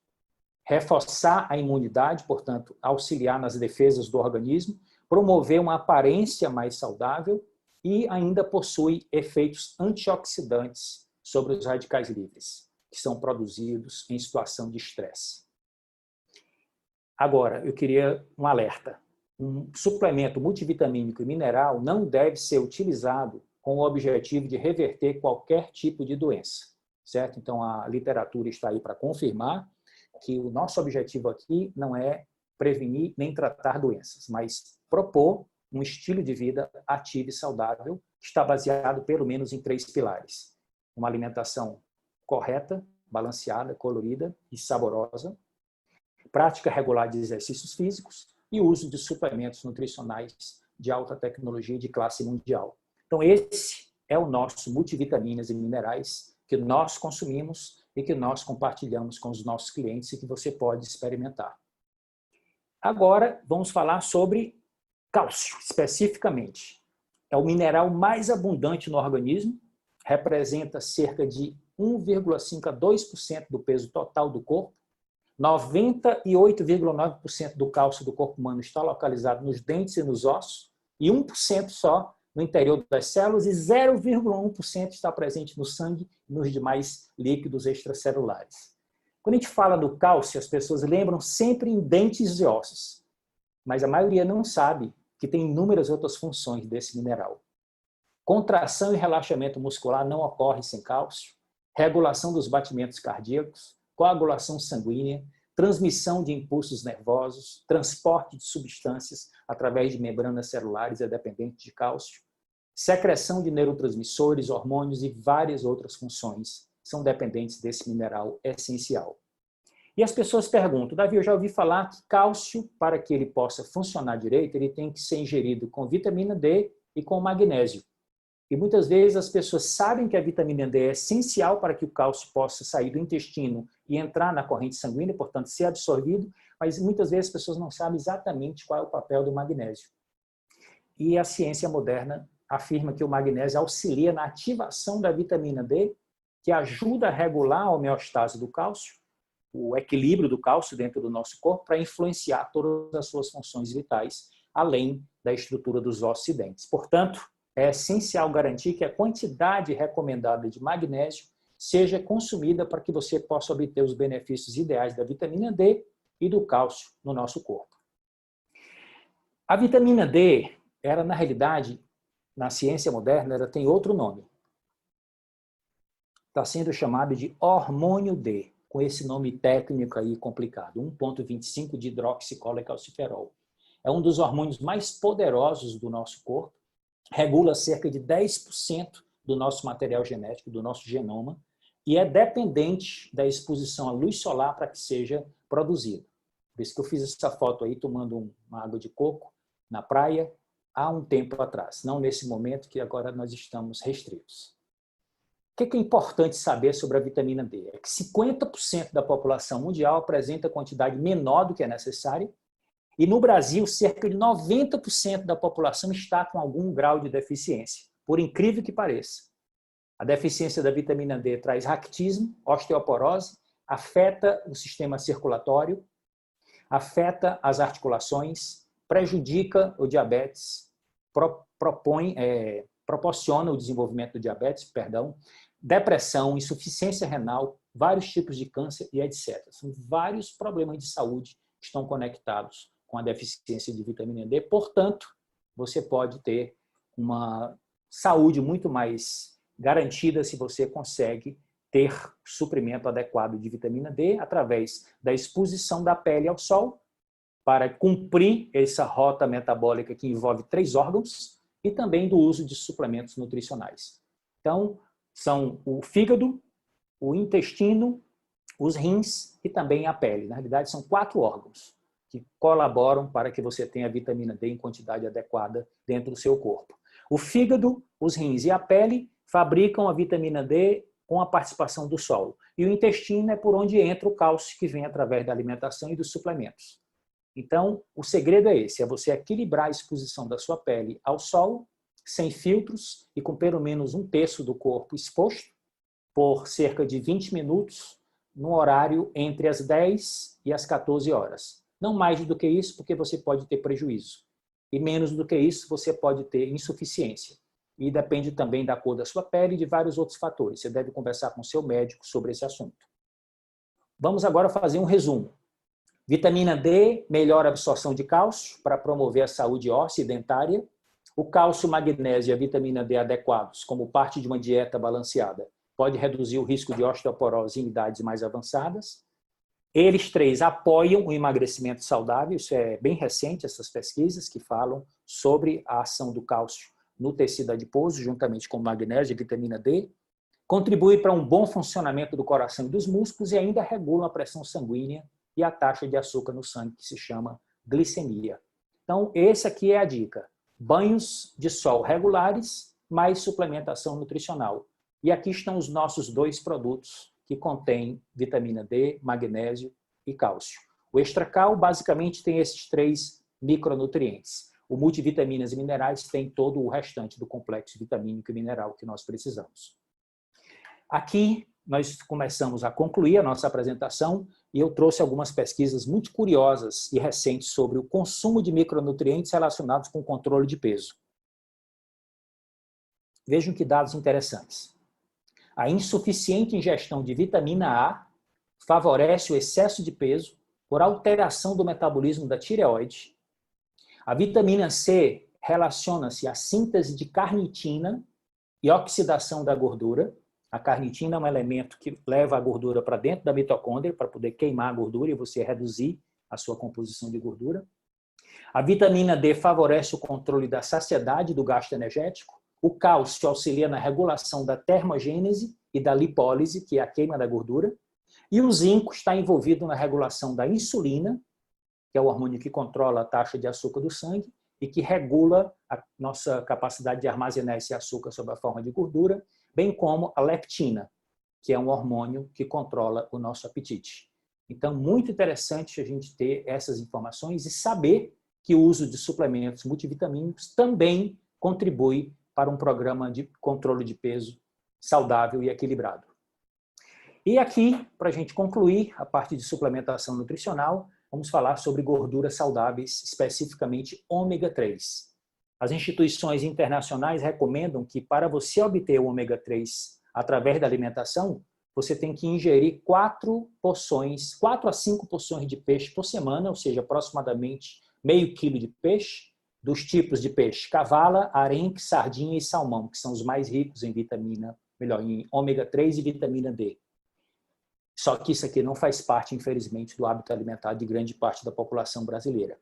reforçar a imunidade, portanto, auxiliar nas defesas do organismo, promover uma aparência mais saudável e ainda possui efeitos antioxidantes sobre os radicais livres, que são produzidos em situação de estresse. Agora, eu queria um alerta. Um suplemento multivitamínico e mineral não deve ser utilizado com o objetivo de reverter qualquer tipo de doença, certo? Então, a literatura está aí para confirmar que o nosso objetivo aqui não é prevenir nem tratar doenças, mas propor um estilo de vida ativo e saudável que está baseado pelo menos em 3 pilares. Uma alimentação correta, balanceada, colorida e saborosa, prática regular de exercícios físicos e uso de suplementos nutricionais de alta tecnologia de classe mundial. Então, esse é o nosso multivitaminas e minerais que nós consumimos e que nós compartilhamos com os nossos clientes e que você pode experimentar. Agora, vamos falar sobre cálcio, especificamente. É o mineral mais abundante no organismo, representa cerca de 1,5 a 2% do peso total do corpo. 98,9% do cálcio do corpo humano está localizado nos dentes e nos ossos, e 1% só no interior das células, e 0,1% está presente no sangue e nos demais líquidos extracelulares. Quando a gente fala do cálcio, as pessoas lembram sempre em dentes e ossos, mas a maioria não sabe que tem inúmeras outras funções desse mineral. Contração e relaxamento muscular não ocorre sem cálcio, regulação dos batimentos cardíacos, coagulação sanguínea, transmissão de impulsos nervosos, transporte de substâncias através de membranas celulares é dependente de cálcio, secreção de neurotransmissores, hormônios e várias outras funções são dependentes desse mineral essencial. E as pessoas perguntam, Davi, eu já ouvi falar que cálcio, para que ele possa funcionar direito, ele tem que ser ingerido com vitamina D e com o magnésio. E muitas vezes as pessoas sabem que a vitamina D é essencial para que o cálcio possa sair do intestino e entrar na corrente sanguínea, portanto, ser absorvido, mas muitas vezes as pessoas não sabem exatamente qual é o papel do magnésio. E a ciência moderna afirma que o magnésio auxilia na ativação da vitamina D, que ajuda a regular a homeostase do cálcio, o equilíbrio do cálcio dentro do nosso corpo, para influenciar todas as suas funções vitais, além da estrutura dos ossos e dentes. Portanto, é essencial garantir que a quantidade recomendada de magnésio seja consumida para que você possa obter os benefícios ideais da vitamina D e do cálcio no nosso corpo. A vitamina D, ela na realidade, na ciência moderna, ela tem outro nome. Está sendo chamado de hormônio D, com esse nome técnico aí complicado, 1,25 de hidroxicolecalciferol. É um dos hormônios mais poderosos do nosso corpo, regula cerca de 10% do nosso material genético, do nosso genoma, e é dependente da exposição à luz solar para que seja produzido. Por isso que eu fiz essa foto aí tomando uma água de coco na praia há um tempo atrás, não nesse momento que agora nós estamos restritos. O que é importante saber sobre a vitamina D? É que 50% da população mundial apresenta quantidade menor do que é necessária, e no Brasil, cerca de 90% da população está com algum grau de deficiência, por incrível que pareça. A deficiência da vitamina D traz raquitismo, osteoporose, afeta o sistema circulatório, afeta as articulações, prejudica o diabetes, proporciona o desenvolvimento do diabetes, depressão, insuficiência renal, vários tipos de câncer e etc. São vários problemas de saúde que estão conectados com a deficiência de vitamina D. Portanto, você pode ter uma saúde muito mais garantida se você consegue ter suprimento adequado de vitamina D através da exposição da pele ao sol para cumprir essa rota metabólica que envolve 3 órgãos e também do uso de suplementos nutricionais. Então, são o fígado, o intestino, os rins e também a pele. Na realidade, são 4 órgãos que colaboram para que você tenha vitamina D em quantidade adequada dentro do seu corpo. O fígado, os rins e a pele fabricam a vitamina D com a participação do solo. E o intestino é por onde entra o cálcio que vem através da alimentação e dos suplementos. Então, o segredo é esse, é você equilibrar a exposição da sua pele ao sol, sem filtros e com pelo menos 1/3 do corpo exposto, por cerca de 20 minutos, no horário entre as 10 e as 14 horas. Não mais do que isso, porque você pode ter prejuízo. E menos do que isso, você pode ter insuficiência. E depende também da cor da sua pele e de vários outros fatores. Você deve conversar com seu médico sobre esse assunto. Vamos agora fazer um resumo. Vitamina D melhora a absorção de cálcio para promover a saúde óssea e dentária. O cálcio, magnésio e a vitamina D adequados, como parte de uma dieta balanceada, pode reduzir o risco de osteoporose em idades mais avançadas. Eles 3 apoiam o emagrecimento saudável, isso é bem recente, essas pesquisas que falam sobre a ação do cálcio no tecido adiposo, juntamente com magnésio e vitamina D. Contribui para um bom funcionamento do coração e dos músculos e ainda regula a pressão sanguínea e a taxa de açúcar no sangue, que se chama glicemia. Então, essa aqui é a dica. Banhos de sol regulares, mais suplementação nutricional. E aqui estão os nossos 2 produtos que contêm vitamina D, magnésio e cálcio. O Extracal basicamente tem esses 3 micronutrientes. O multivitaminas e minerais tem todo o restante do complexo vitamínico e mineral que nós precisamos. Aqui nós começamos a concluir a nossa apresentação e eu trouxe algumas pesquisas muito curiosas e recentes sobre o consumo de micronutrientes relacionados com o controle de peso. Vejam que dados interessantes. A insuficiente ingestão de vitamina A favorece o excesso de peso por alteração do metabolismo da tireoide. A vitamina C relaciona-se à síntese de carnitina e oxidação da gordura. A carnitina é um elemento que leva a gordura para dentro da mitocôndria para poder queimar a gordura e você reduzir a sua composição de gordura. A vitamina D favorece o controle da saciedade do gasto energético. O cálcio auxilia na regulação da termogênese e da lipólise, que é a queima da gordura. E o zinco está envolvido na regulação da insulina, que é o hormônio que controla a taxa de açúcar do sangue, e que regula a nossa capacidade de armazenar esse açúcar sob a forma de gordura, bem como a leptina, que é um hormônio que controla o nosso apetite. Então, muito interessante a gente ter essas informações e saber que o uso de suplementos multivitamínicos também contribui para um programa de controle de peso saudável e equilibrado. E aqui, para a gente concluir a parte de suplementação nutricional, vamos falar sobre gorduras saudáveis, especificamente ômega 3. As instituições internacionais recomendam que para você obter o ômega 3 através da alimentação, você tem que ingerir 4 a 5 porções de peixe por semana, ou seja, aproximadamente meio quilo de peixe, dos tipos de peixe cavala, arenque, sardinha e salmão, que são os mais ricos em em ômega 3 e vitamina D. Só que isso aqui não faz parte, infelizmente, do hábito alimentar de grande parte da população brasileira.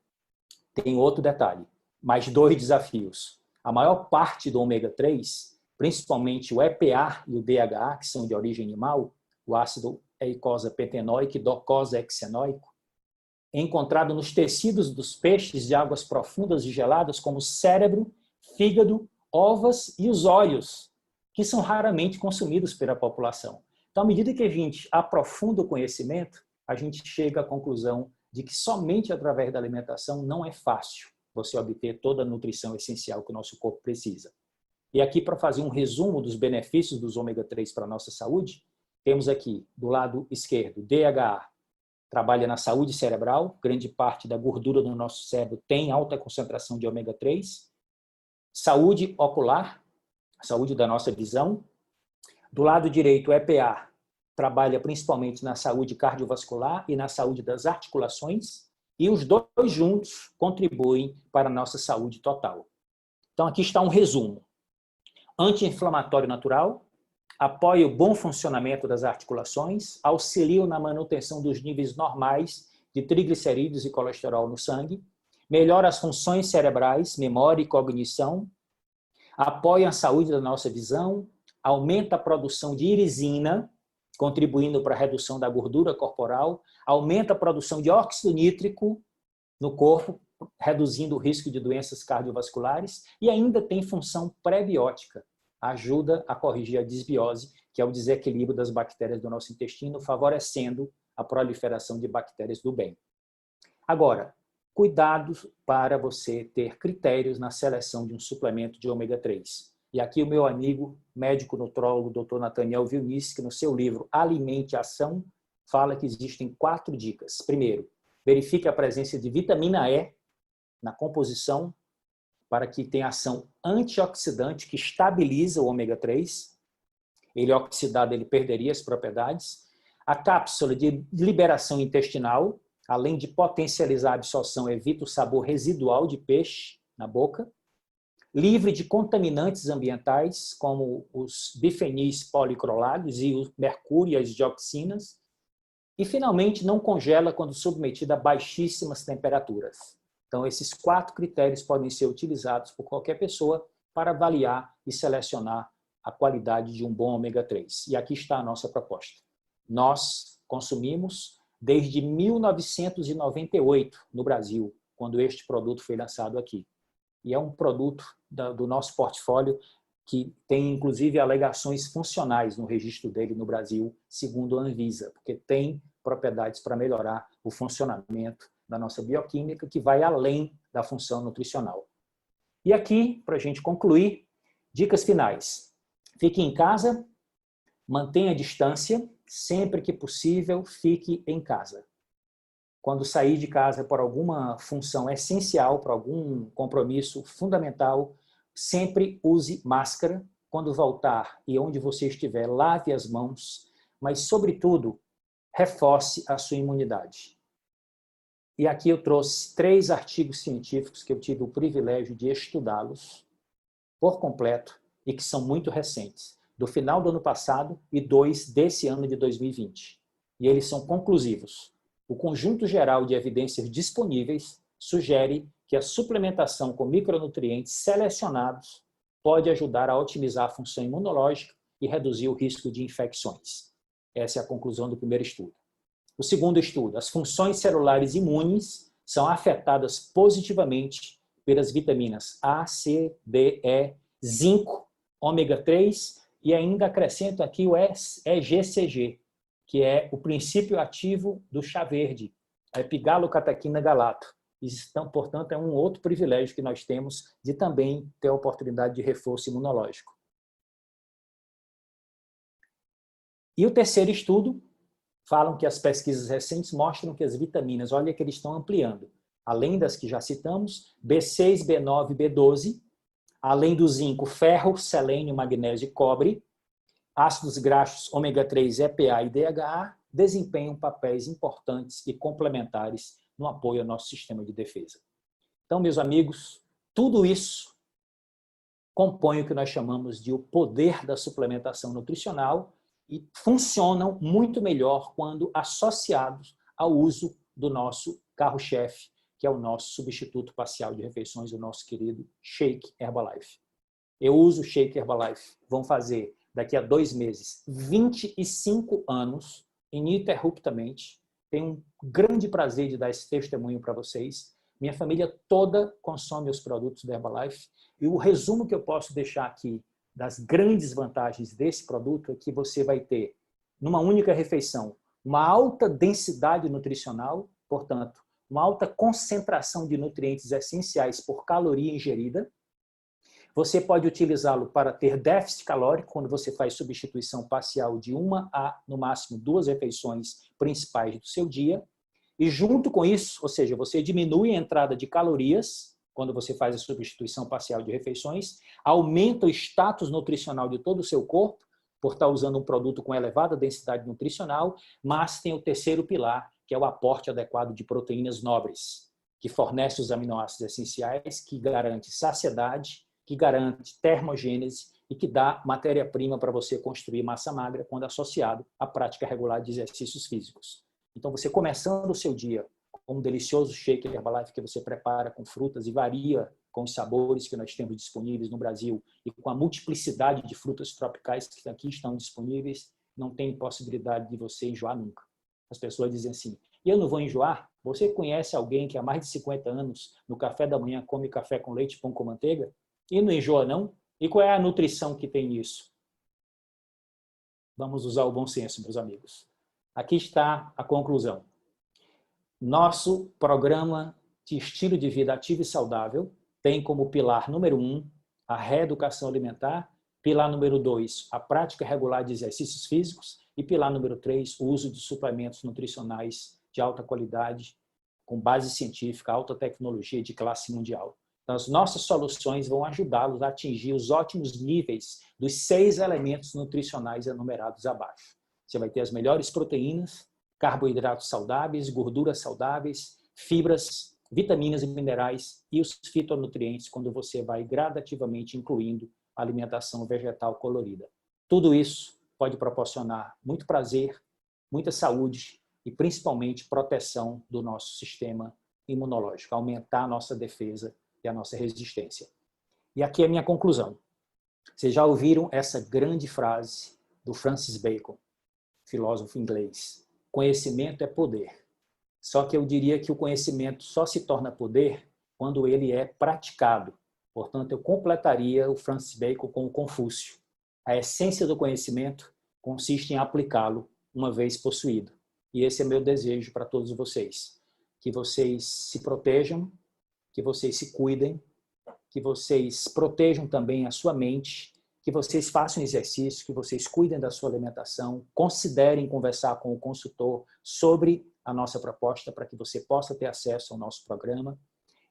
Tem outro detalhe, mais 2 desafios. A maior parte do ômega 3, principalmente o EPA e o DHA, que são de origem animal, o ácido eicosapentenoico e docosahexaenoico, é encontrado nos tecidos dos peixes de águas profundas e geladas, como o cérebro, fígado, ovas e os olhos, que são raramente consumidos pela população. Então, à medida que a gente aprofunda o conhecimento, a gente chega à conclusão de que somente através da alimentação não é fácil você obter toda a nutrição essencial que o nosso corpo precisa. E aqui, para fazer um resumo dos benefícios dos ômega 3 para a nossa saúde, temos aqui, do lado esquerdo, DHA, trabalha na saúde cerebral, grande parte da gordura do nosso cérebro tem alta concentração de ômega 3. Saúde ocular, saúde da nossa visão. Do lado direito, o EPA trabalha principalmente na saúde cardiovascular e na saúde das articulações, e os dois juntos contribuem para a nossa saúde total. Então, aqui está um resumo. Anti-inflamatório natural, apoia o bom funcionamento das articulações, auxilia na manutenção dos níveis normais de triglicerídeos e colesterol no sangue, melhora as funções cerebrais, memória e cognição, apoia a saúde da nossa visão, aumenta a produção de irisina, contribuindo para a redução da gordura corporal, aumenta a produção de óxido nítrico no corpo, reduzindo o risco de doenças cardiovasculares, e ainda tem função pré-biótica, ajuda a corrigir a disbiose, que é o desequilíbrio das bactérias do nosso intestino, favorecendo a proliferação de bactérias do bem. Agora, cuidado para você ter critérios na seleção de um suplemento de ômega 3. E aqui o meu amigo médico nutrólogo, Dr. Nathaniel Vilnice, que no seu livro Alimente Ação, fala que existem 4 dicas. Primeiro, verifique a presença de vitamina E na composição, para que tenha ação antioxidante que estabiliza o ômega 3. Ele oxidado, ele perderia as propriedades. A cápsula de liberação intestinal, além de potencializar a absorção, evita o sabor residual de peixe na boca. Livre de contaminantes ambientais, como os bifenis policrolados e o mercúrio e as dioxinas. E, finalmente, não congela quando submetida a baixíssimas temperaturas. Então, esses 4 critérios podem ser utilizados por qualquer pessoa para avaliar e selecionar a qualidade de um bom ômega 3. E aqui está a nossa proposta. Nós consumimos desde 1998 no Brasil, quando este produto foi lançado aqui. E é um produto do nosso portfólio que tem, inclusive, alegações funcionais no registro dele no Brasil, segundo a Anvisa, porque tem propriedades para melhorar o funcionamento da nossa bioquímica, que vai além da função nutricional. E aqui, para a gente concluir, dicas finais. Fique em casa, mantenha a distância, sempre que possível, fique em casa. Quando sair de casa por alguma função essencial, por algum compromisso fundamental, sempre use máscara. Quando voltar e onde você estiver, lave as mãos, mas, sobretudo, reforce a sua imunidade. E aqui eu trouxe 3 artigos científicos que eu tive o privilégio de estudá-los por completo e que são muito recentes, do final do ano passado e 2 desse ano de 2020. E eles são conclusivos. O conjunto geral de evidências disponíveis sugere que a suplementação com micronutrientes selecionados pode ajudar a otimizar a função imunológica e reduzir o risco de infecções. Essa é a conclusão do primeiro estudo. O segundo estudo, as funções celulares imunes são afetadas positivamente pelas vitaminas A, C, D, E, zinco, ômega 3 e ainda acrescento aqui o EGCG, que é o princípio ativo do chá verde, a epigalocatequina galato. Então, portanto, é um outro privilégio que nós temos de também ter a oportunidade de reforço imunológico. E o terceiro estudo, falam que as pesquisas recentes mostram que as vitaminas, olha que eles estão ampliando, além das que já citamos, B6, B9, B12, além do zinco, ferro, selênio, magnésio e cobre, ácidos graxos ômega 3, EPA e DHA, desempenham papéis importantes e complementares no apoio ao nosso sistema de defesa. Então, meus amigos, tudo isso compõe o que nós chamamos de o poder da suplementação nutricional e funcionam muito melhor quando associados ao uso do nosso carro-chefe, que é o nosso substituto parcial de refeições, o nosso querido Shake Herbalife. Eu uso o Shake Herbalife, vão fazer daqui a 2 meses 25 anos, ininterruptamente. Tenho um grande prazer de dar esse testemunho para vocês. Minha família toda consome os produtos da Herbalife. E o resumo que eu posso deixar aqui das grandes vantagens desse produto é que você vai ter, numa única refeição, uma alta densidade nutricional, portanto, uma alta concentração de nutrientes essenciais por caloria ingerida. Você pode utilizá-lo para ter déficit calórico, quando você faz substituição parcial de 1 a, no máximo, 2 refeições principais do seu dia. E junto com isso, ou seja, você diminui a entrada de calorias, quando você faz a substituição parcial de refeições, aumenta o status nutricional de todo o seu corpo, por estar usando um produto com elevada densidade nutricional, mas tem o terceiro pilar, que é o aporte adequado de proteínas nobres, que fornece os aminoácidos essenciais, que garante saciedade, que garante termogênese e que dá matéria-prima para você construir massa magra quando associado à prática regular de exercícios físicos. Então, você começando o seu dia com um delicioso shake Herbalife que você prepara com frutas e varia com os sabores que nós temos disponíveis no Brasil e com a multiplicidade de frutas tropicais que aqui estão disponíveis, não tem possibilidade de você enjoar nunca. As pessoas dizem assim, eu não vou enjoar? Você conhece alguém que há mais de 50 anos, no café da manhã, come café com leite e pão com manteiga? E não enjoa, não? E qual é a nutrição que tem nisso? Vamos usar o bom senso, meus amigos. Aqui está a conclusão. Nosso programa de estilo de vida ativo e saudável tem como pilar número 1 a reeducação alimentar, pilar número 2 a prática regular de exercícios físicos e pilar número 3 o uso de suplementos nutricionais de alta qualidade, com base científica, alta tecnologia de classe mundial. Então, as nossas soluções vão ajudá-los a atingir os ótimos níveis dos 6 elementos nutricionais enumerados abaixo. Você vai ter as melhores proteínas, carboidratos saudáveis, gorduras saudáveis, fibras, vitaminas e minerais e os fitonutrientes quando você vai gradativamente incluindo a alimentação vegetal colorida. Tudo isso pode proporcionar muito prazer, muita saúde e principalmente proteção do nosso sistema imunológico, aumentar a nossa defesa e a nossa resistência. E aqui é a minha conclusão. Vocês já ouviram essa grande frase do Francis Bacon, filósofo inglês: conhecimento é poder. Só que eu diria que o conhecimento só se torna poder quando ele é praticado. Portanto, eu completaria o Francis Bacon com o Confúcio. A essência do conhecimento consiste em aplicá-lo uma vez possuído. E esse é meu desejo para todos vocês. Que vocês se protejam, que vocês se cuidem, que vocês protejam também a sua mente, que vocês façam exercício, que vocês cuidem da sua alimentação, considerem conversar com o consultor sobre a nossa proposta para que você possa ter acesso ao nosso programa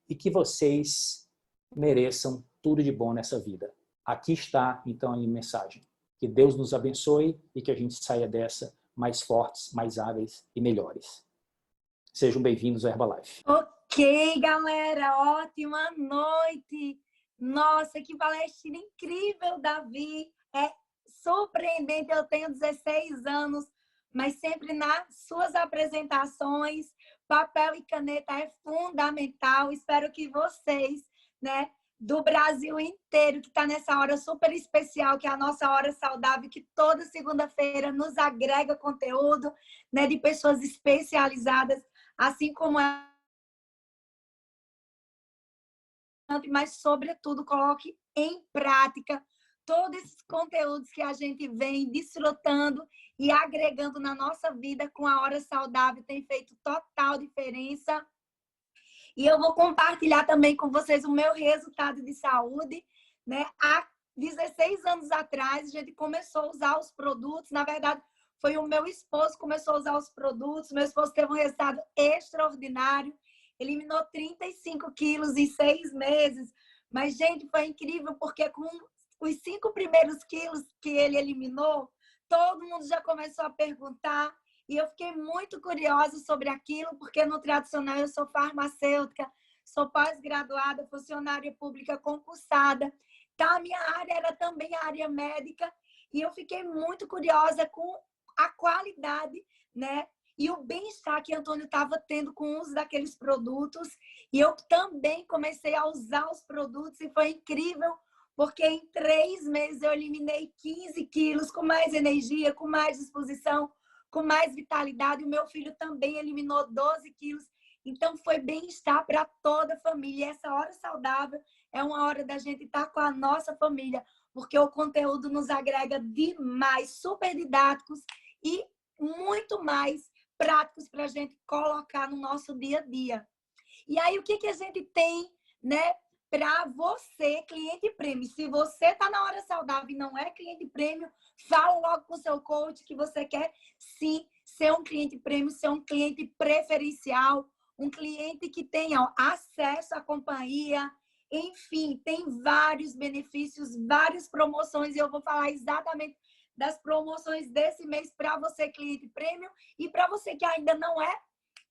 e que vocês mereçam tudo de bom nessa vida. Aqui está, então, a minha mensagem. Que Deus nos abençoe e que a gente saia dessa mais fortes, mais hábeis e melhores. Sejam bem-vindos ao Herbalife.
Ok, galera, ótima noite. Nossa, que palestra incrível, Davi. É surpreendente, eu tenho 16 anos, mas sempre nas suas apresentações, papel e caneta é fundamental. Espero que vocês, né, do Brasil inteiro, que está nessa hora super especial, que é a nossa hora saudável, que toda segunda-feira nos agrega conteúdo, né, de pessoas especializadas, assim como mas, sobretudo, coloque em prática todos esses conteúdos que a gente vem desfrutando e agregando na nossa vida com a Hora Saudável. Tem feito total diferença. E eu vou compartilhar também com vocês o meu resultado de saúde, né? Há 16 anos atrás, a gente começou a usar os produtos. Na verdade, foi o meu esposo que começou a usar os produtos. Meu esposo teve um resultado extraordinário. Eliminou 35 quilos em 6 meses. Mas, gente, foi incrível, porque com os 5 primeiros quilos que ele eliminou, todo mundo já começou a perguntar. E eu fiquei muito curiosa sobre aquilo, porque no tradicional eu sou farmacêutica, sou pós-graduada, funcionária pública concursada. Então, a minha área era também a área médica. E eu fiquei muito curiosa com a qualidade, né? E o bem-estar que Antônio estava tendo com o uso daqueles produtos. E eu também comecei a usar os produtos e foi incrível, porque em 3 meses eu eliminei 15 quilos com mais energia, com mais disposição, com mais vitalidade. O meu filho também eliminou 12 quilos. Então, foi bem-estar para toda a família. E essa hora saudável é uma hora da gente estar com a nossa família, porque o conteúdo nos agrega demais, super didáticos e muito mais práticos para a gente colocar no nosso dia a dia. E aí, o que a gente tem, né, para você, cliente prêmio? Se você está na Hora Saudável e não é cliente prêmio, fala logo com o seu coach que você quer, sim, ser um cliente prêmio, ser um cliente preferencial, um cliente que tenha acesso à companhia. Enfim, tem vários benefícios, várias promoções, e eu vou falar exatamente das promoções desse mês para você, cliente prêmio, e para você que ainda não é,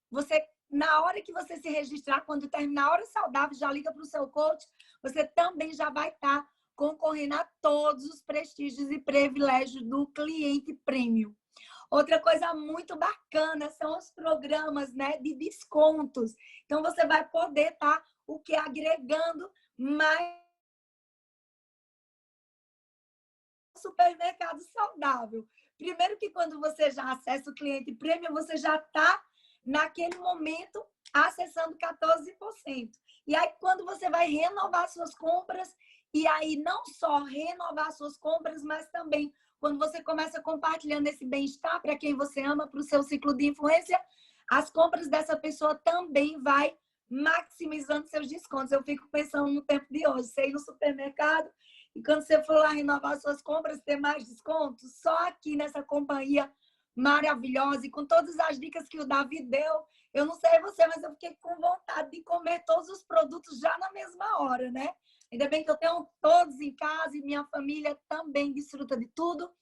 você, na hora que você se registrar, quando terminar a Hora Saudável, já liga para o seu coach, você também já vai estar concorrendo a todos os prestígios e privilégios do cliente prêmio. Outra coisa muito bacana são os programas, né, de descontos. Então, você vai poder estar agregando mais supermercado saudável. Primeiro que quando você já acessa o cliente prêmio, você já está, naquele momento, acessando 14%. E aí, quando você vai renovar suas compras, e aí não só renovar suas compras, mas também quando você começa compartilhando esse bem-estar para quem você ama, para o seu ciclo de influência, as compras dessa pessoa também vai maximizando seus descontos. Eu fico pensando no tempo de hoje, você ir no supermercado e quando você for lá renovar suas compras, ter mais descontos, só aqui nessa companhia maravilhosa e com todas as dicas que o Davi deu, eu não sei você, mas eu fiquei com vontade de comer todos os produtos já na mesma hora, né? Ainda bem que eu tenho todos em casa e minha família também desfruta de tudo.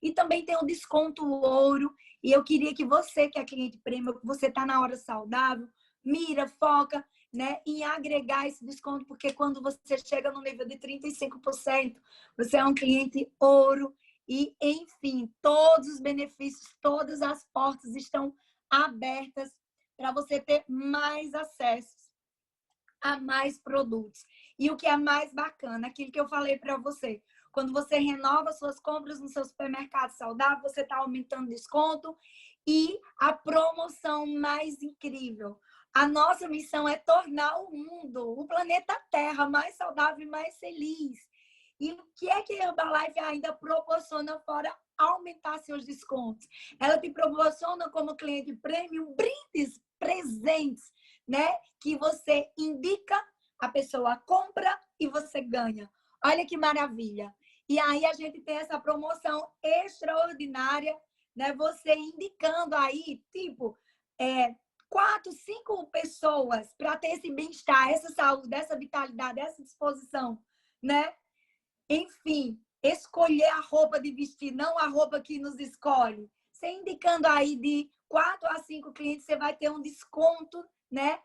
E também tem o desconto ouro. E eu queria que você, que é cliente prêmio, que você está na Hora Saudável, mira, foca, né, em agregar esse desconto, porque quando você chega no nível de 35%, você é um cliente ouro. E, enfim, todos os benefícios, todas as portas estão abertas para você ter mais acessos a mais produtos. E o que é mais bacana, aquilo que eu falei para você, quando você renova suas compras no seu supermercado saudável, você está aumentando desconto e a promoção mais incrível. A nossa missão é tornar o mundo, o planeta Terra, mais saudável e mais feliz. E o que é que a Herbalife ainda proporciona fora aumentar seus descontos? Ela te proporciona como cliente premium brindes, presentes, né? Que você indica, a pessoa compra e você ganha. Olha que maravilha. E aí a gente tem essa promoção extraordinária, né? Você indicando aí, tipo, 4, 5 pessoas para ter esse bem-estar, essa saúde, essa vitalidade, essa disposição, né? Enfim, escolher a roupa de vestir, não a roupa que nos escolhe. Você indicando aí de 4 a 5 clientes, você vai ter um desconto, né?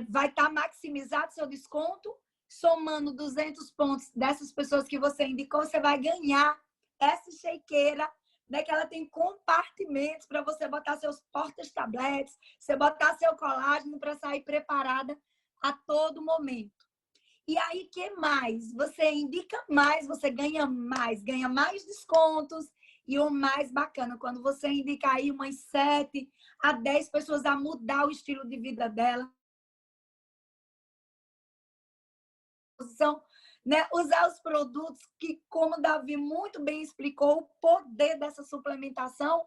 Vai estar maximizado seu desconto, somando 200 pontos dessas pessoas que você indicou, você vai ganhar essa shakeira, né, que ela tem compartimentos para você botar seus porta-tabletes, você botar seu colágeno para sair preparada a todo momento. E aí, que mais? Você indica mais, você ganha mais descontos. E o mais bacana, quando você indica aí umas 7 a 10 pessoas a mudar o estilo de vida dela, disposição, né? Usar os produtos que, como o Davi muito bem explicou, o poder dessa suplementação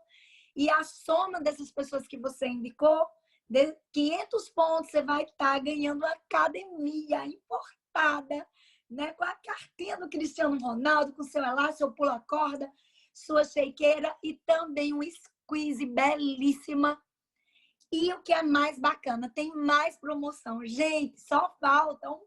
e a soma dessas pessoas que você indicou, de 500 pontos, você vai estar ganhando uma academia importada, né? Com a cartinha do Cristiano Ronaldo, com seu elástico, seu pula-corda, sua shakeira e também um squeeze belíssima. E o que é mais bacana, tem mais promoção. Gente, só falta um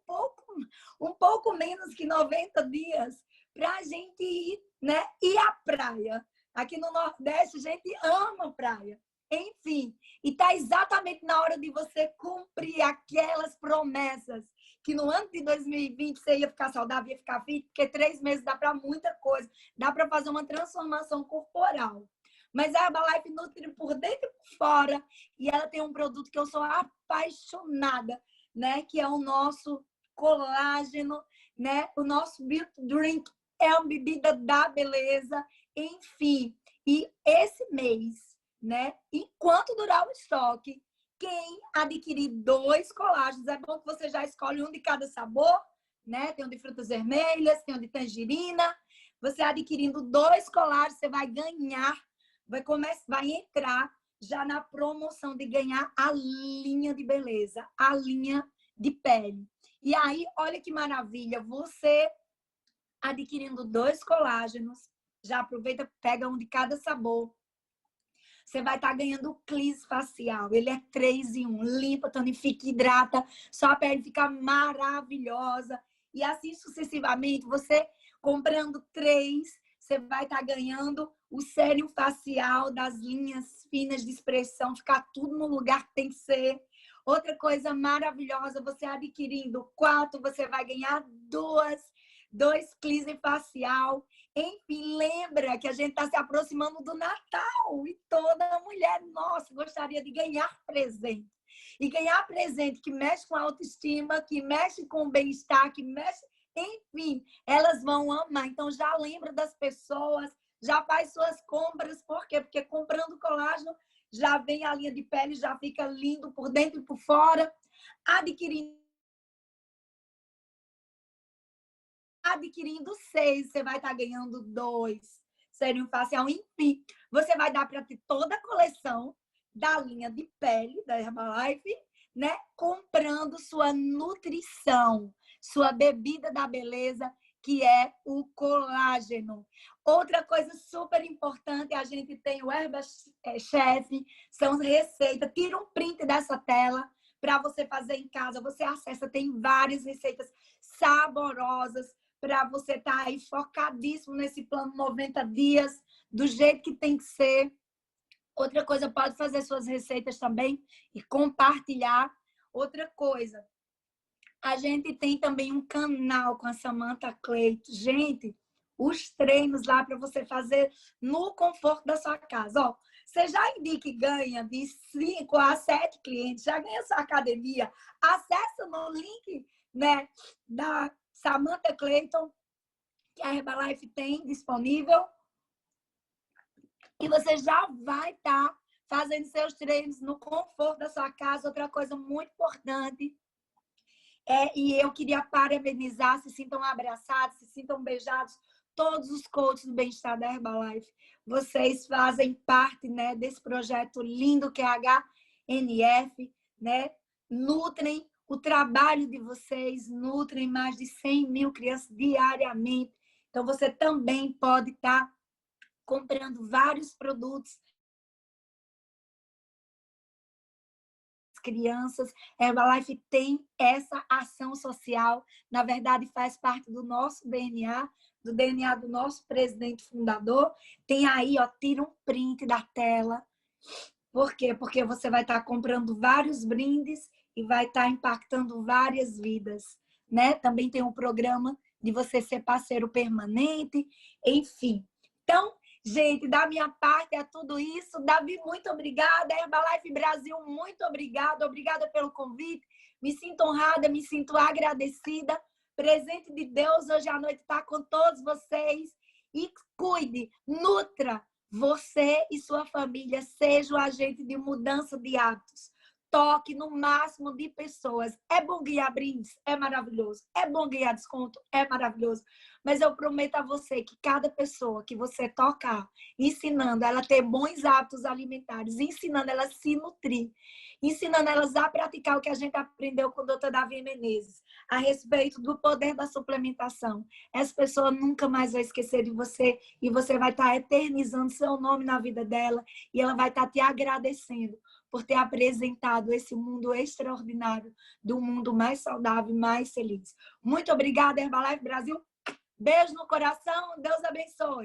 pouco menos que 90 dias para a gente ir, né? E a praia. Aqui no Nordeste, a gente ama praia. Enfim, e está exatamente na hora de você cumprir aquelas promessas que no ano de 2020 você ia ficar saudável, ia ficar fit, porque 3 meses dá para muita coisa. Dá para fazer uma transformação corporal. Mas a Herbalife nutre por dentro e por fora. E ela tem um produto que eu sou apaixonada, né? Que é o nosso colágeno, né? O nosso Beauty Drink é uma bebida da beleza. Enfim, e esse mês, né? Enquanto durar o estoque, quem adquirir 2 colágenos, é bom que você já escolhe um de cada sabor, né? Tem um de frutas vermelhas, tem um de tangerina. Você adquirindo 2 colágenos, você vai ganhar, vai entrar já na promoção de ganhar a linha de beleza, a linha de pele. E aí, olha que maravilha, você adquirindo 2 colágenos, já aproveita, pega um de cada sabor. Você vai estar ganhando o Cleanse facial. Ele é 3 em 1. Limpa, tonifica, hidrata. Sua pele fica maravilhosa. E assim sucessivamente, você comprando 3, você vai estar ganhando o sérum facial das linhas finas de expressão. Ficar tudo no lugar que tem que ser. Outra coisa maravilhosa, você adquirindo 4, você vai ganhar 2 cleanse facial. Enfim, lembra que a gente está se aproximando do Natal e toda mulher, nossa, gostaria de ganhar presente. E ganhar presente que mexe com a autoestima, que mexe com o bem-estar, que mexe... Enfim, elas vão amar. Então, já lembra das pessoas, já faz suas compras. Por quê? Porque comprando colágeno, já vem a linha de pele, já fica lindo por dentro e por fora. Adquirindo 6, você vai estar ganhando 2 sérum facial. Enfim, você vai dar para ter toda a coleção da linha de pele da Herbalife, né? Comprando sua nutrição, sua bebida da beleza, que é o colágeno. Outra coisa super importante, a gente tem o Herba Chef, são receitas. Tira um print dessa tela para você fazer em casa. Você acessa, tem várias receitas saborosas para você estar aí focadíssimo nesse plano 90 dias, do jeito que tem que ser. Outra coisa, pode fazer suas receitas também e compartilhar. Outra coisa, a gente tem também um canal com a Samantha Cleito. Gente, os treinos lá para você fazer no conforto da sua casa. Ó, você já indica e ganha de 5 a 7 clientes, já ganha sua academia. Acessa no link, né, da Samantha Clayton, que a Herbalife tem disponível. E você já vai estar fazendo seus treinos no conforto da sua casa. Outra coisa muito importante, e eu queria parabenizar, se sintam abraçados, se sintam beijados, todos os coaches do bem-estar da Herbalife. Vocês fazem parte, né, desse projeto lindo que é a HNF, né? Nutrem o trabalho de vocês, nutrem mais de 100 mil crianças diariamente. Então, você também pode estar comprando vários produtos. Crianças, Herbalife tem essa ação social, na verdade faz parte do nosso DNA, do DNA do nosso presidente fundador. Tem aí, ó, tira um print da tela. Por quê? Porque você vai estar comprando vários brindes e vai estar impactando várias vidas, né? Também tem um programa de você ser parceiro permanente, enfim. Então, gente, da minha parte é tudo isso. Davi, muito obrigada. Herbalife Brasil, muito obrigada. Obrigada pelo convite. Me sinto honrada, me sinto agradecida. Presente de Deus hoje à noite está com todos vocês. E cuide, nutra você e sua família. Seja o agente de mudança de hábitos. toque no máximo de pessoas. É bom ganhar brindes? É maravilhoso. É bom ganhar desconto? É maravilhoso. Mas eu prometo a você que cada pessoa que você tocar, ensinando ela a ter bons hábitos alimentares, ensinando ela a se nutrir, ensinando elas a praticar o que a gente aprendeu com o Dr. Davi Menezes, a respeito do poder da suplementação. Essa pessoa nunca mais vai esquecer de você e você vai estar eternizando seu nome na vida dela e ela vai estar te agradecendo por ter apresentado esse mundo extraordinário do mundo mais saudável e mais feliz. Muito obrigada, Herbalife Brasil. Beijo no coração. Deus abençoe.